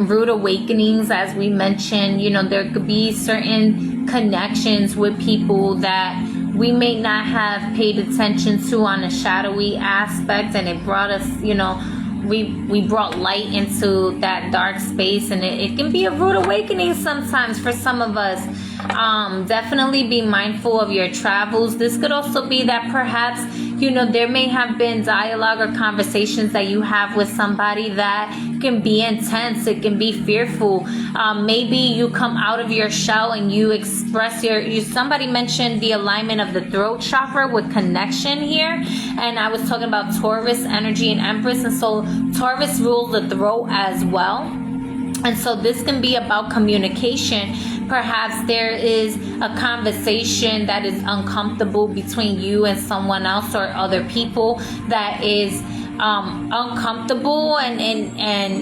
rude awakenings, as we mentioned, there could be certain connections with people that we may not have paid attention to on a shadowy aspect, and it brought us, we brought light into that dark space, and it can be a rude awakening sometimes for some of us. Definitely be mindful of your travels. This could also be that perhaps, there may have been dialogue or conversations that you have with somebody that can be intense. It can be fearful. Maybe you come out of your shell and you express somebody mentioned the alignment of the throat chakra with connection here. And I was talking about Taurus energy and Empress. And so Taurus rules the throat as well. And so this can be about communication. Perhaps there is a conversation that is uncomfortable between you and someone else or other people that is uncomfortable, and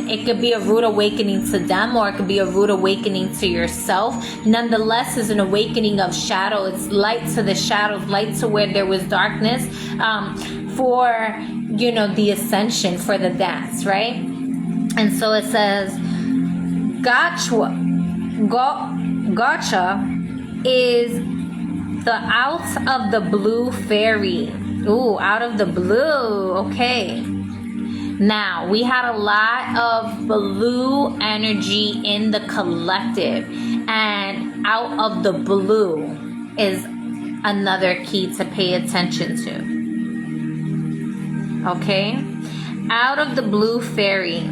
it could be a rude awakening to them, or it could be a rude awakening to yourself. Nonetheless, it's an awakening of shadow. It's light to the shadows, light to where there was darkness, for the ascension, for the dance, right? And so it says Gotcha is the out of the blue fairy. Ooh, out of the blue. Okay. Now, we had a lot of blue energy in the collective, and out of the blue is another key to pay attention to. Okay? Out of the blue fairy.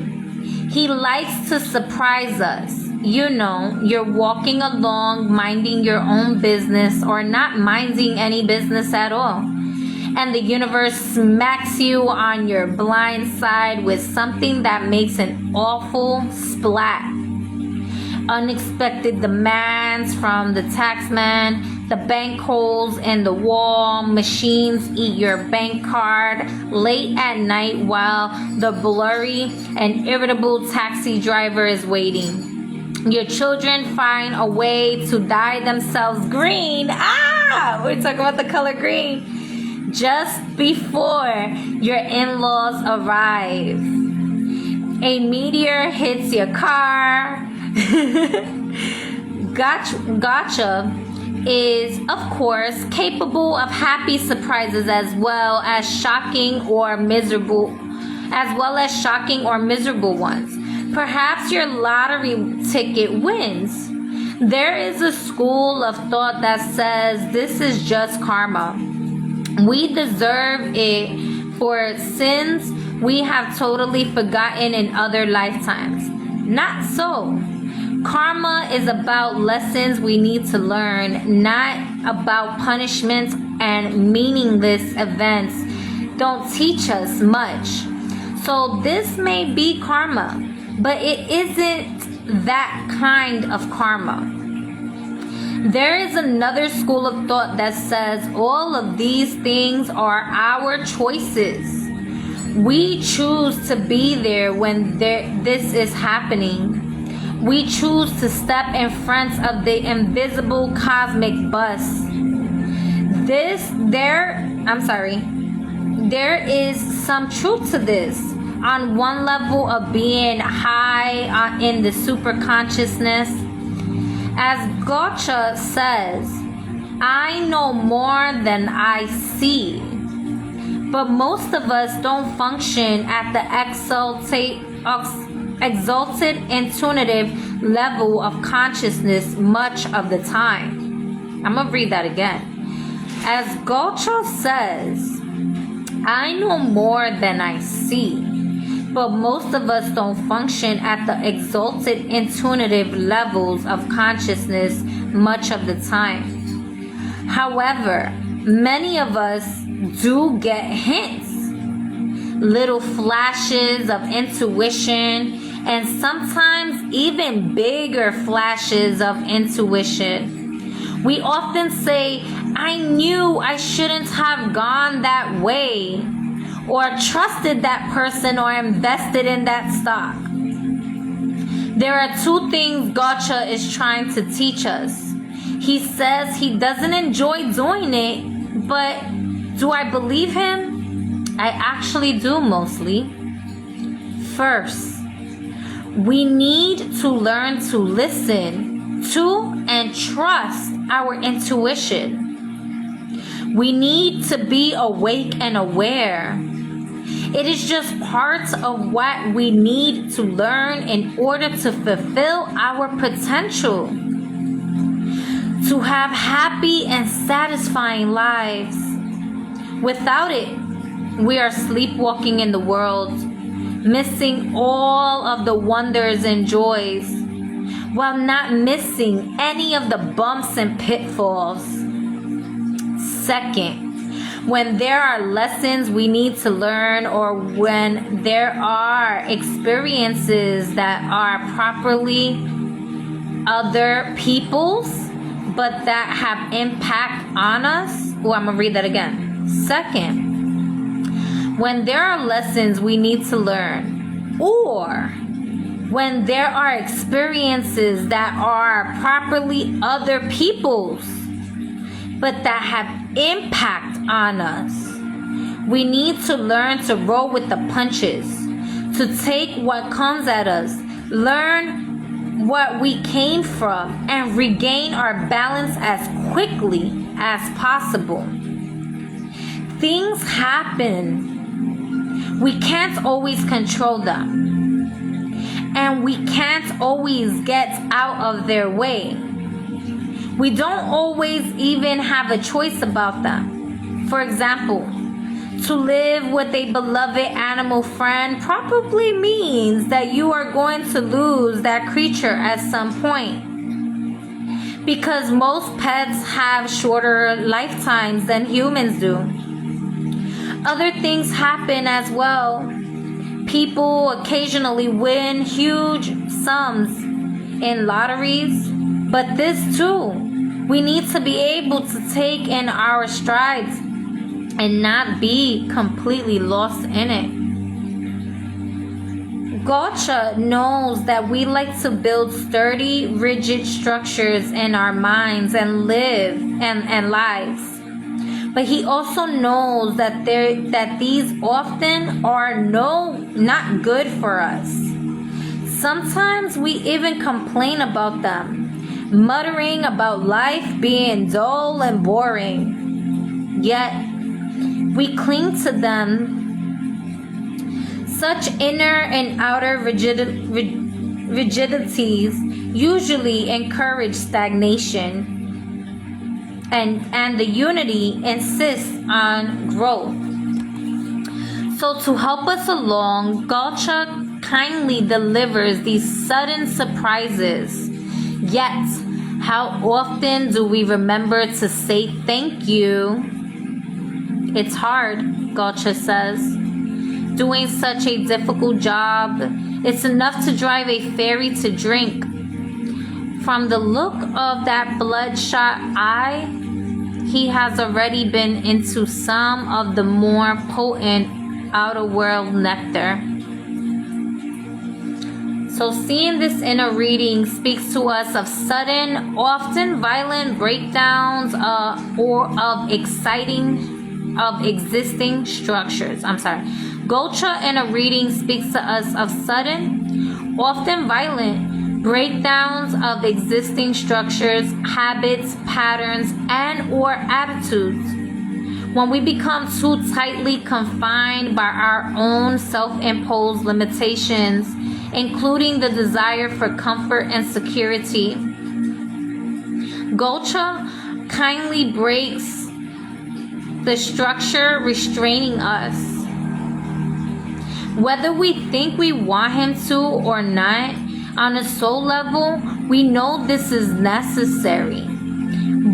He likes to surprise us. You're walking along, minding your own business, or not minding any business at all. And the universe smacks you on your blind side with something that makes an awful splat. Unexpected demands from the taxman, the bank holes in the wall, machines eat your bank card late at night while the blurry and irritable taxi driver is waiting. Your children find a way to dye themselves green. We're talking about the color green. Just before your in-laws arrive. A meteor hits your car. Gotcha is, of course, capable of happy surprises as well as shocking or miserable ones. Perhaps your lottery ticket wins. There is a school of thought that says this is just karma. We deserve it for sins we have totally forgotten in other lifetimes. Not so. Karma is about lessons we need to learn, not about punishments and meaningless events don't teach us much. So this may be karma, but it isn't that kind of karma. There is another school of thought that says all of these things are our choices. We choose to be there when this is happening. We choose to step in front of the invisible cosmic bus. There is some truth to this. On one level of being high in the super consciousness, as Gotcha says, I know more than I see. But most of us don't function at the exalted intuitive level of consciousness much of the time. I'm going to read that again. As Gotcha says, I know more than I see. But most of us don't function at the exalted intuitive levels of consciousness much of the time. However, many of us do get hints, little flashes of intuition, and sometimes even bigger flashes of intuition. We often say, I knew I shouldn't have gone that way, or trusted that person, or invested in that stock. There are two things Gotcha is trying to teach us. He says he doesn't enjoy doing it, but do I believe him? I actually do, mostly. First, we need to learn to listen to and trust our intuition. We need to be awake and aware. It is just part of what we need to learn in order to fulfill our potential, to have happy and satisfying lives. Without it, we are sleepwalking in the world, missing all of the wonders and joys, while not missing any of the bumps and pitfalls. Second, when there are lessons we need to learn, or when there are experiences that are properly other people's, but that have impact on us. Oh, I'm going to read that again. Second, when there are lessons we need to learn, or when there are experiences that are properly other people's, but that have impact on us, we need to learn to roll with the punches, to take what comes at us, learn what we came from, and regain our balance as quickly as possible. Things happen. We can't always control them, and we can't always get out of their way. We don't always even have a choice about them. For example, to live with a beloved animal friend probably means that you are going to lose that creature at some point, because most pets have shorter lifetimes than humans do. Other things happen as well. People occasionally win huge sums in lotteries, but this too, we need to be able to take in our strides and not be completely lost in it. Gotcha knows that we like to build sturdy, rigid structures in our minds and live and lives. But he also knows that these often are not good for us. Sometimes we even complain about them, muttering about life being dull and boring. Yet, we cling to them. Such inner and outer rigidities usually encourage stagnation, and the unity insists on growth. So to help us along, Gotcha kindly delivers these sudden surprises. Yet, how often do we remember to say thank you? It's hard, Gotcha says. Doing such a difficult job, it's enough to drive a fairy to drink. From the look of that bloodshot eye, he has already been into some of the more potent outer world nectar. So seeing this inner reading speaks to us of sudden, often violent breakdowns or of existing structures. Gocha inner reading speaks to us of sudden, often violent breakdowns of existing structures, habits, patterns, and or attitudes. When we become too tightly confined by our own self-imposed limitations, including the desire for comfort and security, Gocha kindly breaks the structure restraining us. Whether we think we want him to or not, on a soul level, we know this is necessary.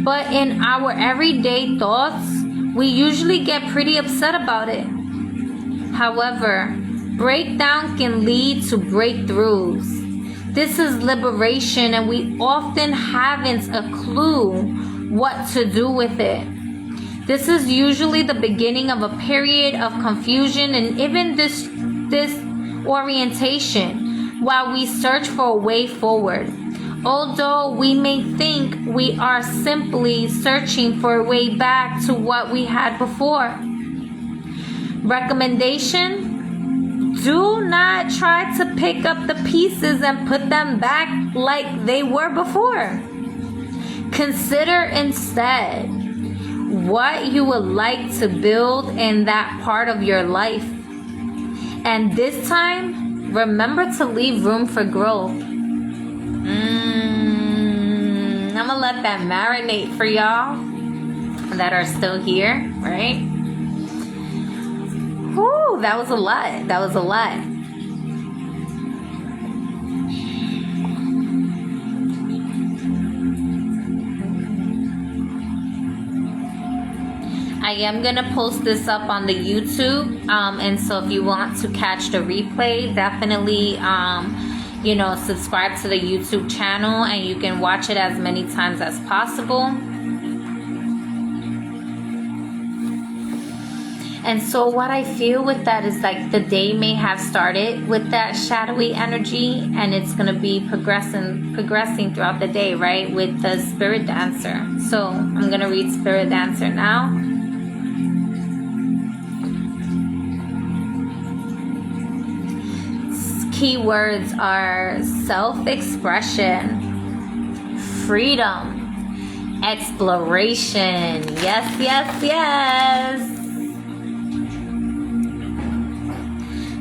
But in our everyday thoughts, we usually get pretty upset about it. However, breakdown can lead to breakthroughs. This is liberation, and we often haven't a clue what to do with it. This is usually the beginning of a period of confusion and even disorientation while we search for a way forward. Although we may think we are simply searching for a way back to what we had before. Recommendation: do not try to pick up the pieces and put them back like they were before. Consider instead what you would like to build in that part of your life. And this time, remember to leave room for growth. I'm gonna let that marinate for y'all that are still here, right? Whew, that was a lot. I am gonna post this up on the YouTube, and so if you want to catch the replay, definitely subscribe to the YouTube channel, and you can watch it as many times as possible. And so what I feel with that is like the day may have started with that shadowy energy, and it's going to be progressing throughout the day, right, with the Spirit Dancer. So I'm going to read Spirit Dancer now. Keywords are self-expression, freedom, exploration. Yes.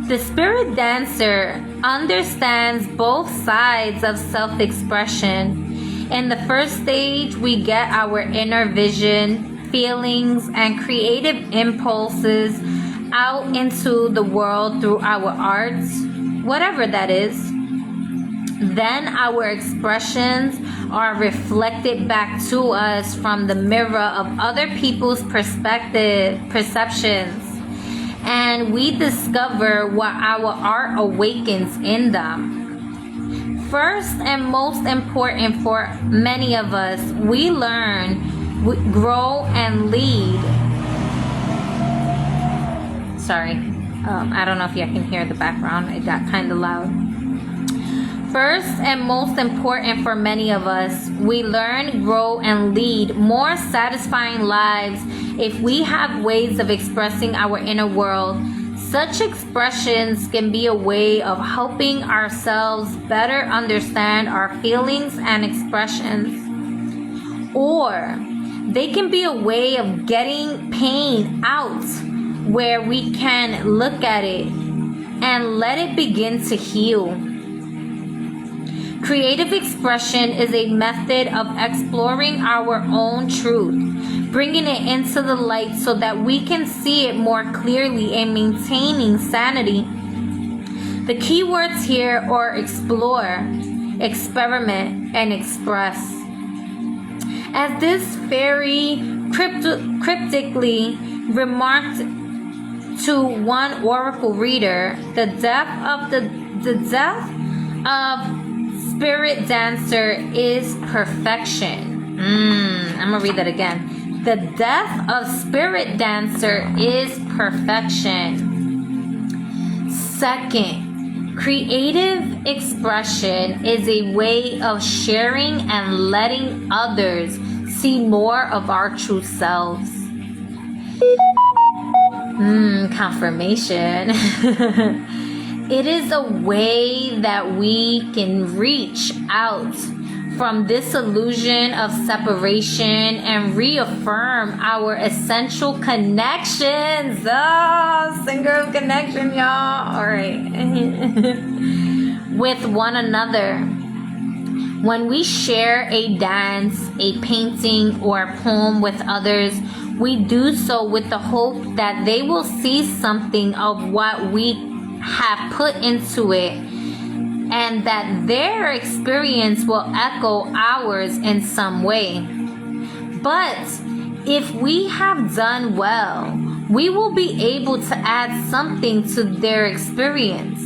The Spirit Dancer understands both sides of self-expression. In the first stage, we get our inner vision, feelings, and creative impulses out into the world through our arts, whatever that is. Then our expressions are reflected back to us from the mirror of other people's perceptions, and we discover what our art awakens in them. First and most important for many of us, we learn, grow, and lead. Sorry. I don't know if you can hear the background. It got kind of loud. First and most important for many of us, we learn, grow, and lead more satisfying lives if we have ways of expressing our inner world. Such expressions can be a way of helping ourselves better understand our feelings and expressions. Or they can be a way of getting pain out, where we can look at it and let it begin to heal. Creative expression is a method of exploring our own truth, bringing it into the light so that we can see it more clearly and maintaining sanity. The key words here are explore, experiment, and express. As this very cryptically remarked to one oracle reader, the depth of Spirit Dancer is perfection. I'm gonna read that again. The depth of Spirit Dancer is perfection. Second, creative expression is a way of sharing and letting others see more of our true selves. Confirmation. It is a way that we can reach out from this illusion of separation and reaffirm our essential connections. Oh, singer of connection, y'all. All right. With one another. When we share a dance, a painting, or a poem with others, we do so with the hope that they will see something of what we have put into it, and that their experience will echo ours in some way. But if we have done well, we will be able to add something to their experience.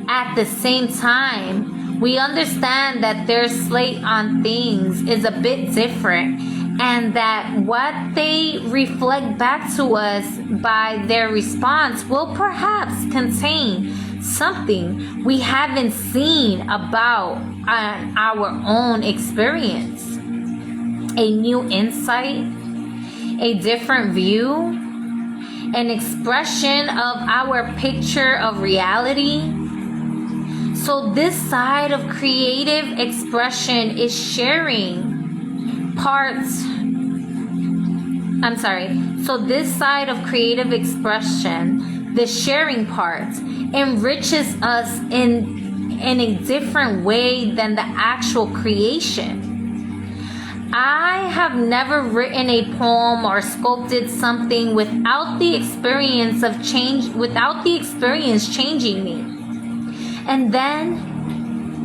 At the same time, we understand that their slate on things is a bit different, and that what they reflect back to us by their response will perhaps contain something we haven't seen about our own experience. A new insight, a different view, an expression of our picture of reality. So this side of creative expression is sharing parts. So this side of creative expression, the sharing part, enriches us in a different way than the actual creation. I have never written a poem or sculpted something without the experience changing me, and then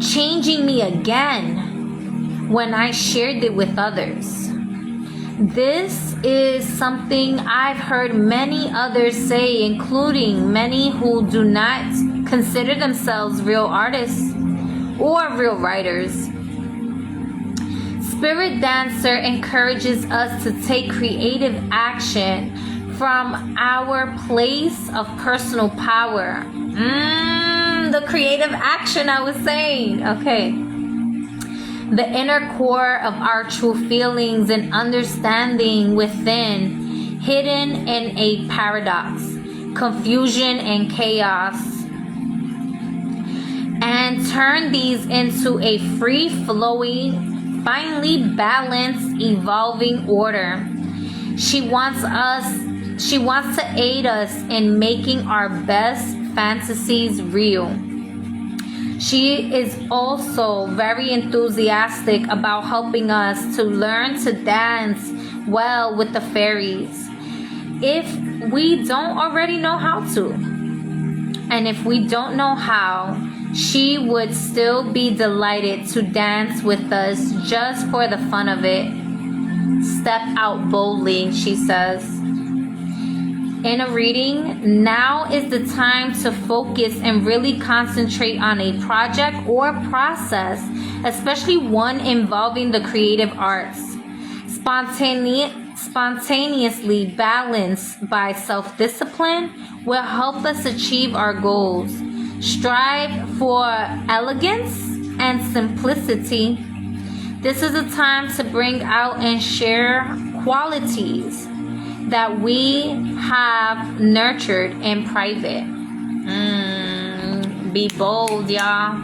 changing me again when I shared it with others. This is something I've heard many others say, including many who do not consider themselves real artists or real writers. Spirit Dancer encourages us to take creative action from our place of personal power. The creative action I was saying. Okay. The inner core of our true feelings and understanding within, hidden in a paradox, confusion and chaos, and turn these into a free-flowing, finely balanced, evolving order. She wants to aid us in making our best fantasies real. She is also very enthusiastic about helping us to learn to dance well with the fairies, if we don't already know how to. And if we don't know how, she would still be delighted to dance with us just for the fun of it. Step out boldly, she says. In a reading, now is the time to focus and really concentrate on a project or process, especially one involving the creative arts. Spontaneously balanced by self-discipline will help us achieve our goals. Strive for elegance and simplicity. This is a time to bring out and share qualities that we have nurtured in private. Be bold, y'all.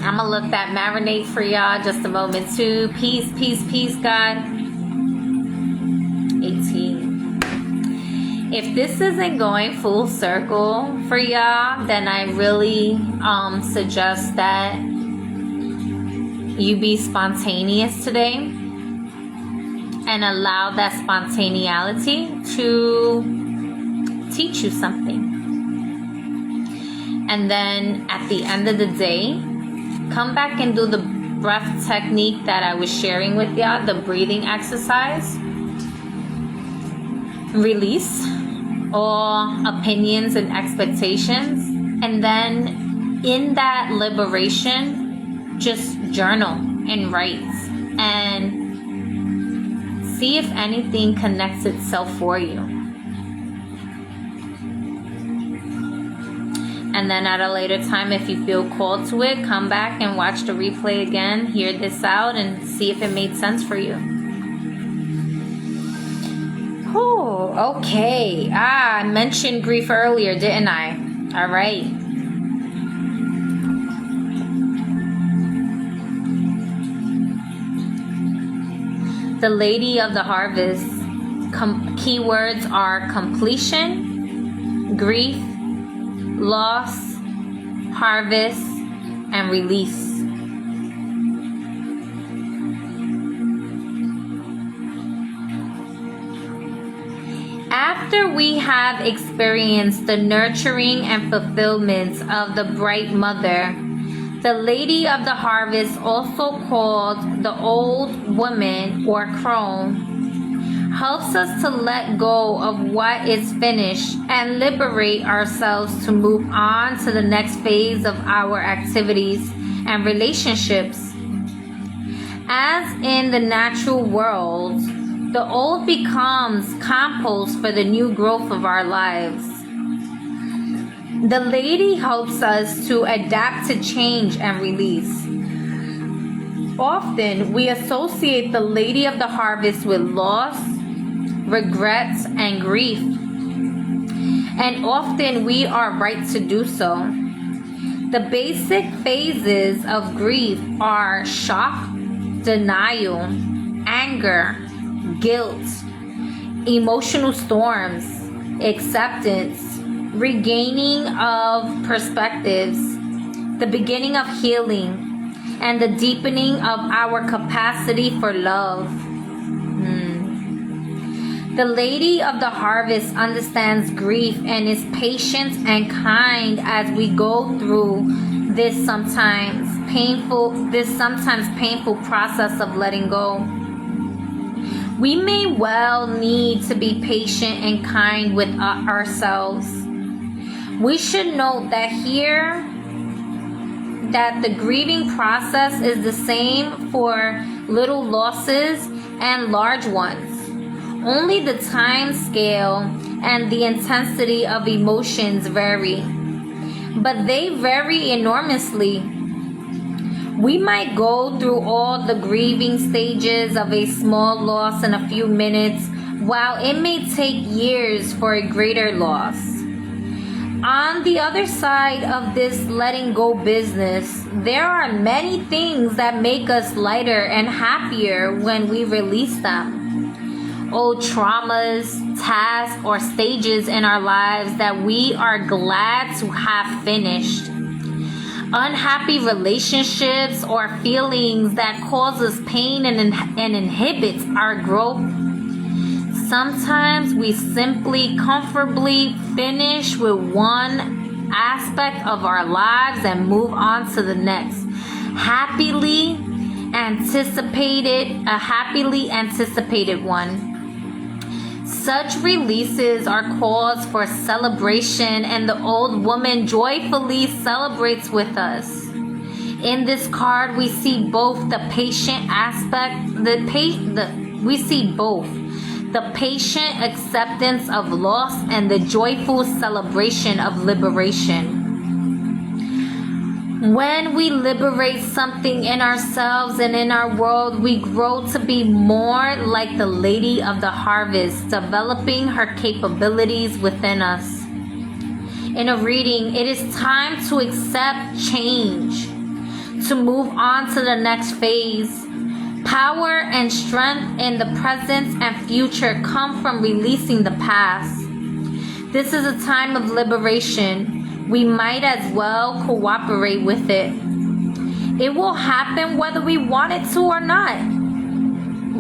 I'm gonna let that marinate for y'all just a moment too. Peace, peace, peace, God. 18. If this isn't going full circle for y'all, then I really suggest that you be spontaneous today and allow that spontaneity to teach you something. And then at the end of the day, come back and do the breath technique that I was sharing with y'all, the breathing exercise. Release all opinions and expectations. And then in that liberation, just journal and write. And see if anything connects itself for you. And then at a later time, if you feel called to it, come back and watch the replay again, hear this out, and see if it made sense for you. Oh, okay. I mentioned grief earlier, didn't I? All right. The Lady of the Harvest. Keywords are completion, grief, loss, harvest, and release. After we have experienced the nurturing and fulfillment of the bright mother, the Lady of the Harvest, also called the Old Woman or Crone, helps us to let go of what is finished and liberate ourselves to move on to the next phase of our activities and relationships. As in the natural world, the old becomes compost for the new growth of our lives. The Lady helps us to adapt to change and release. Often, we associate the Lady of the Harvest with loss, regrets, and grief. And often we are right to do so. The basic phases of grief are shock, denial, anger, guilt, emotional storms, acceptance, regaining of perspectives, the beginning of healing, and the deepening of our capacity for love. The Lady of the Harvest understands grief and is patient and kind as we go through this sometimes painful process of letting go. We may well need to be patient and kind with ourselves. We should note that here that the grieving process is the same for little losses and large ones. Only the time scale and the intensity of emotions vary, but they vary enormously. We might go through all the grieving stages of a small loss in a few minutes, while it may take years for a greater loss. On the other side of this letting go business, there are many things that make us lighter and happier when we release them. Old traumas, tasks, or stages in our lives that we are glad to have finished. Unhappy relationships or feelings that cause us pain and inhibits our growth. Sometimes we simply comfortably finish with one aspect of our lives and move on to the next. A happily anticipated one. Such releases are cause for celebration, and the old woman joyfully celebrates with us. In this card, we see both the patient aspect, we see both the patient acceptance of loss and the joyful celebration of liberation. When we liberate something in ourselves and in our world, we grow to be more like the Lady of the Harvest, developing her capabilities within us. In a reading, it is time to accept change, to move on to the next phase. Power and strength in the present and future come from releasing the past. This is a time of liberation. We might as well cooperate with it. It will happen whether we want it to or not.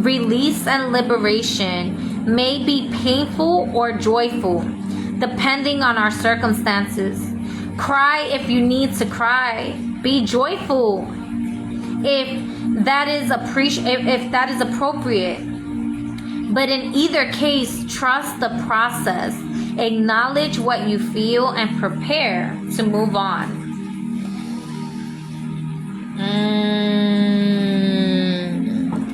Release and liberation may be painful or joyful, depending on our circumstances. Cry if you need to cry. Be joyful if that is appropriate. But in either case, trust the process. Acknowledge what you feel and prepare to move on.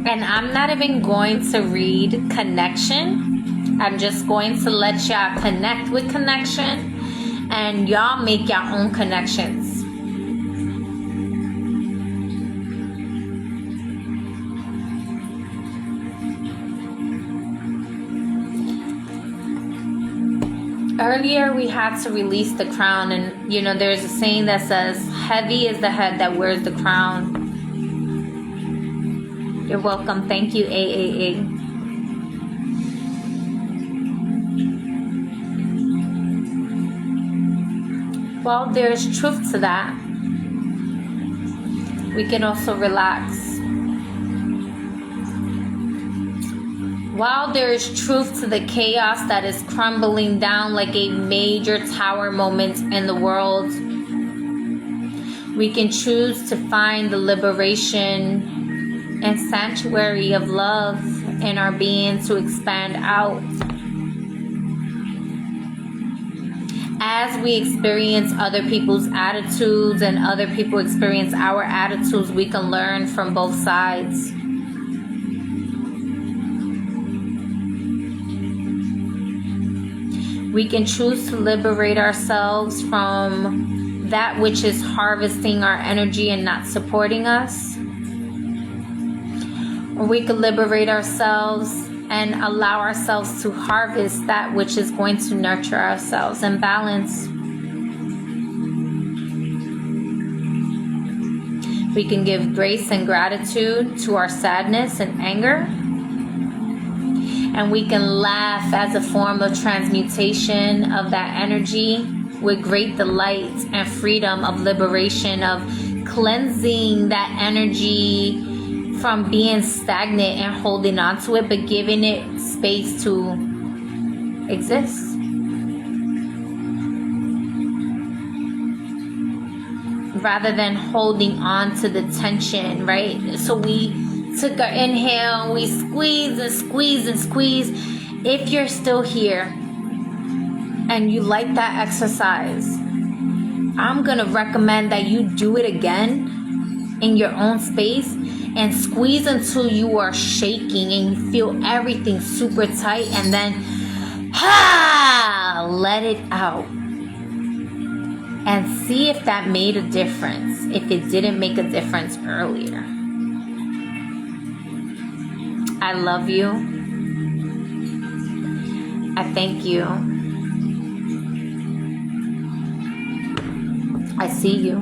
And I'm not even going to read connection. I'm just going to let y'all connect with connection. and y'all make your own connections. Earlier we had to release the crown, and you know, there's a saying that says, heavy is the head that wears the crown. You're welcome. Thank you, AAA. Well, there's truth to that. We can also relax. While there is truth to the chaos that is crumbling down like a major tower moment in the world, we can choose to find the liberation and sanctuary of love in our being to expand out. As we experience other people's attitudes and other people experience our attitudes, we can learn from both sides. We can choose to liberate ourselves from that which is harvesting our energy and not supporting us. Or we can liberate ourselves and allow ourselves to harvest that which is going to nurture ourselves and balance. We can give grace and gratitude to our sadness and anger. And we can laugh as a form of transmutation of that energy with great delight and freedom of liberation, of cleansing that energy from being stagnant and holding on to it, but giving it space to exist. Rather than holding on to the tension, right? So we took our inhale, we squeeze and squeeze and squeeze. If you're still here and you like that exercise, I'm gonna recommend that you do it again in your own space and squeeze until you are shaking and you feel everything super tight, and then let it out and see if that made a difference, if it didn't make a difference earlier. I love you. I thank you. I see you.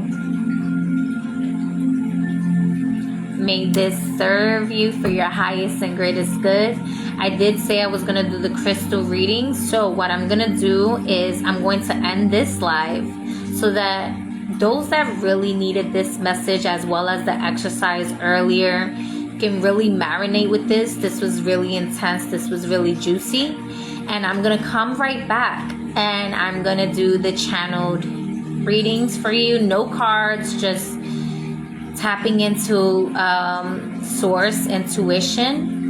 May this serve you for your highest and greatest good. I did say I was going to do the crystal reading. So what I'm going to do is I'm going to end this live so that those that really needed this message as well as the exercise earlier can really marinate with this. This was really intense. This was really juicy. And I'm going to come right back and I'm going to do the channeled readings for you. No cards, just tapping into source intuition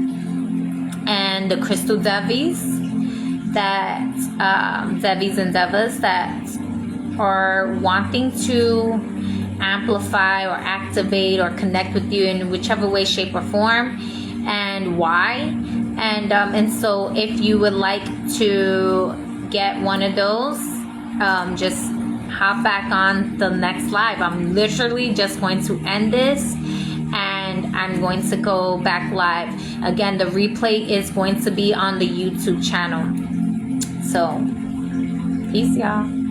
and the crystal devis that devis and devas that are wanting to amplify or activate or connect with you in whichever way, shape, or form, and why. And so if you would like to get one of those, just hop back on the next live. I'm literally just going to end this and I'm going to go back live. Again, the replay is going to be on the YouTube channel. So, peace, y'all.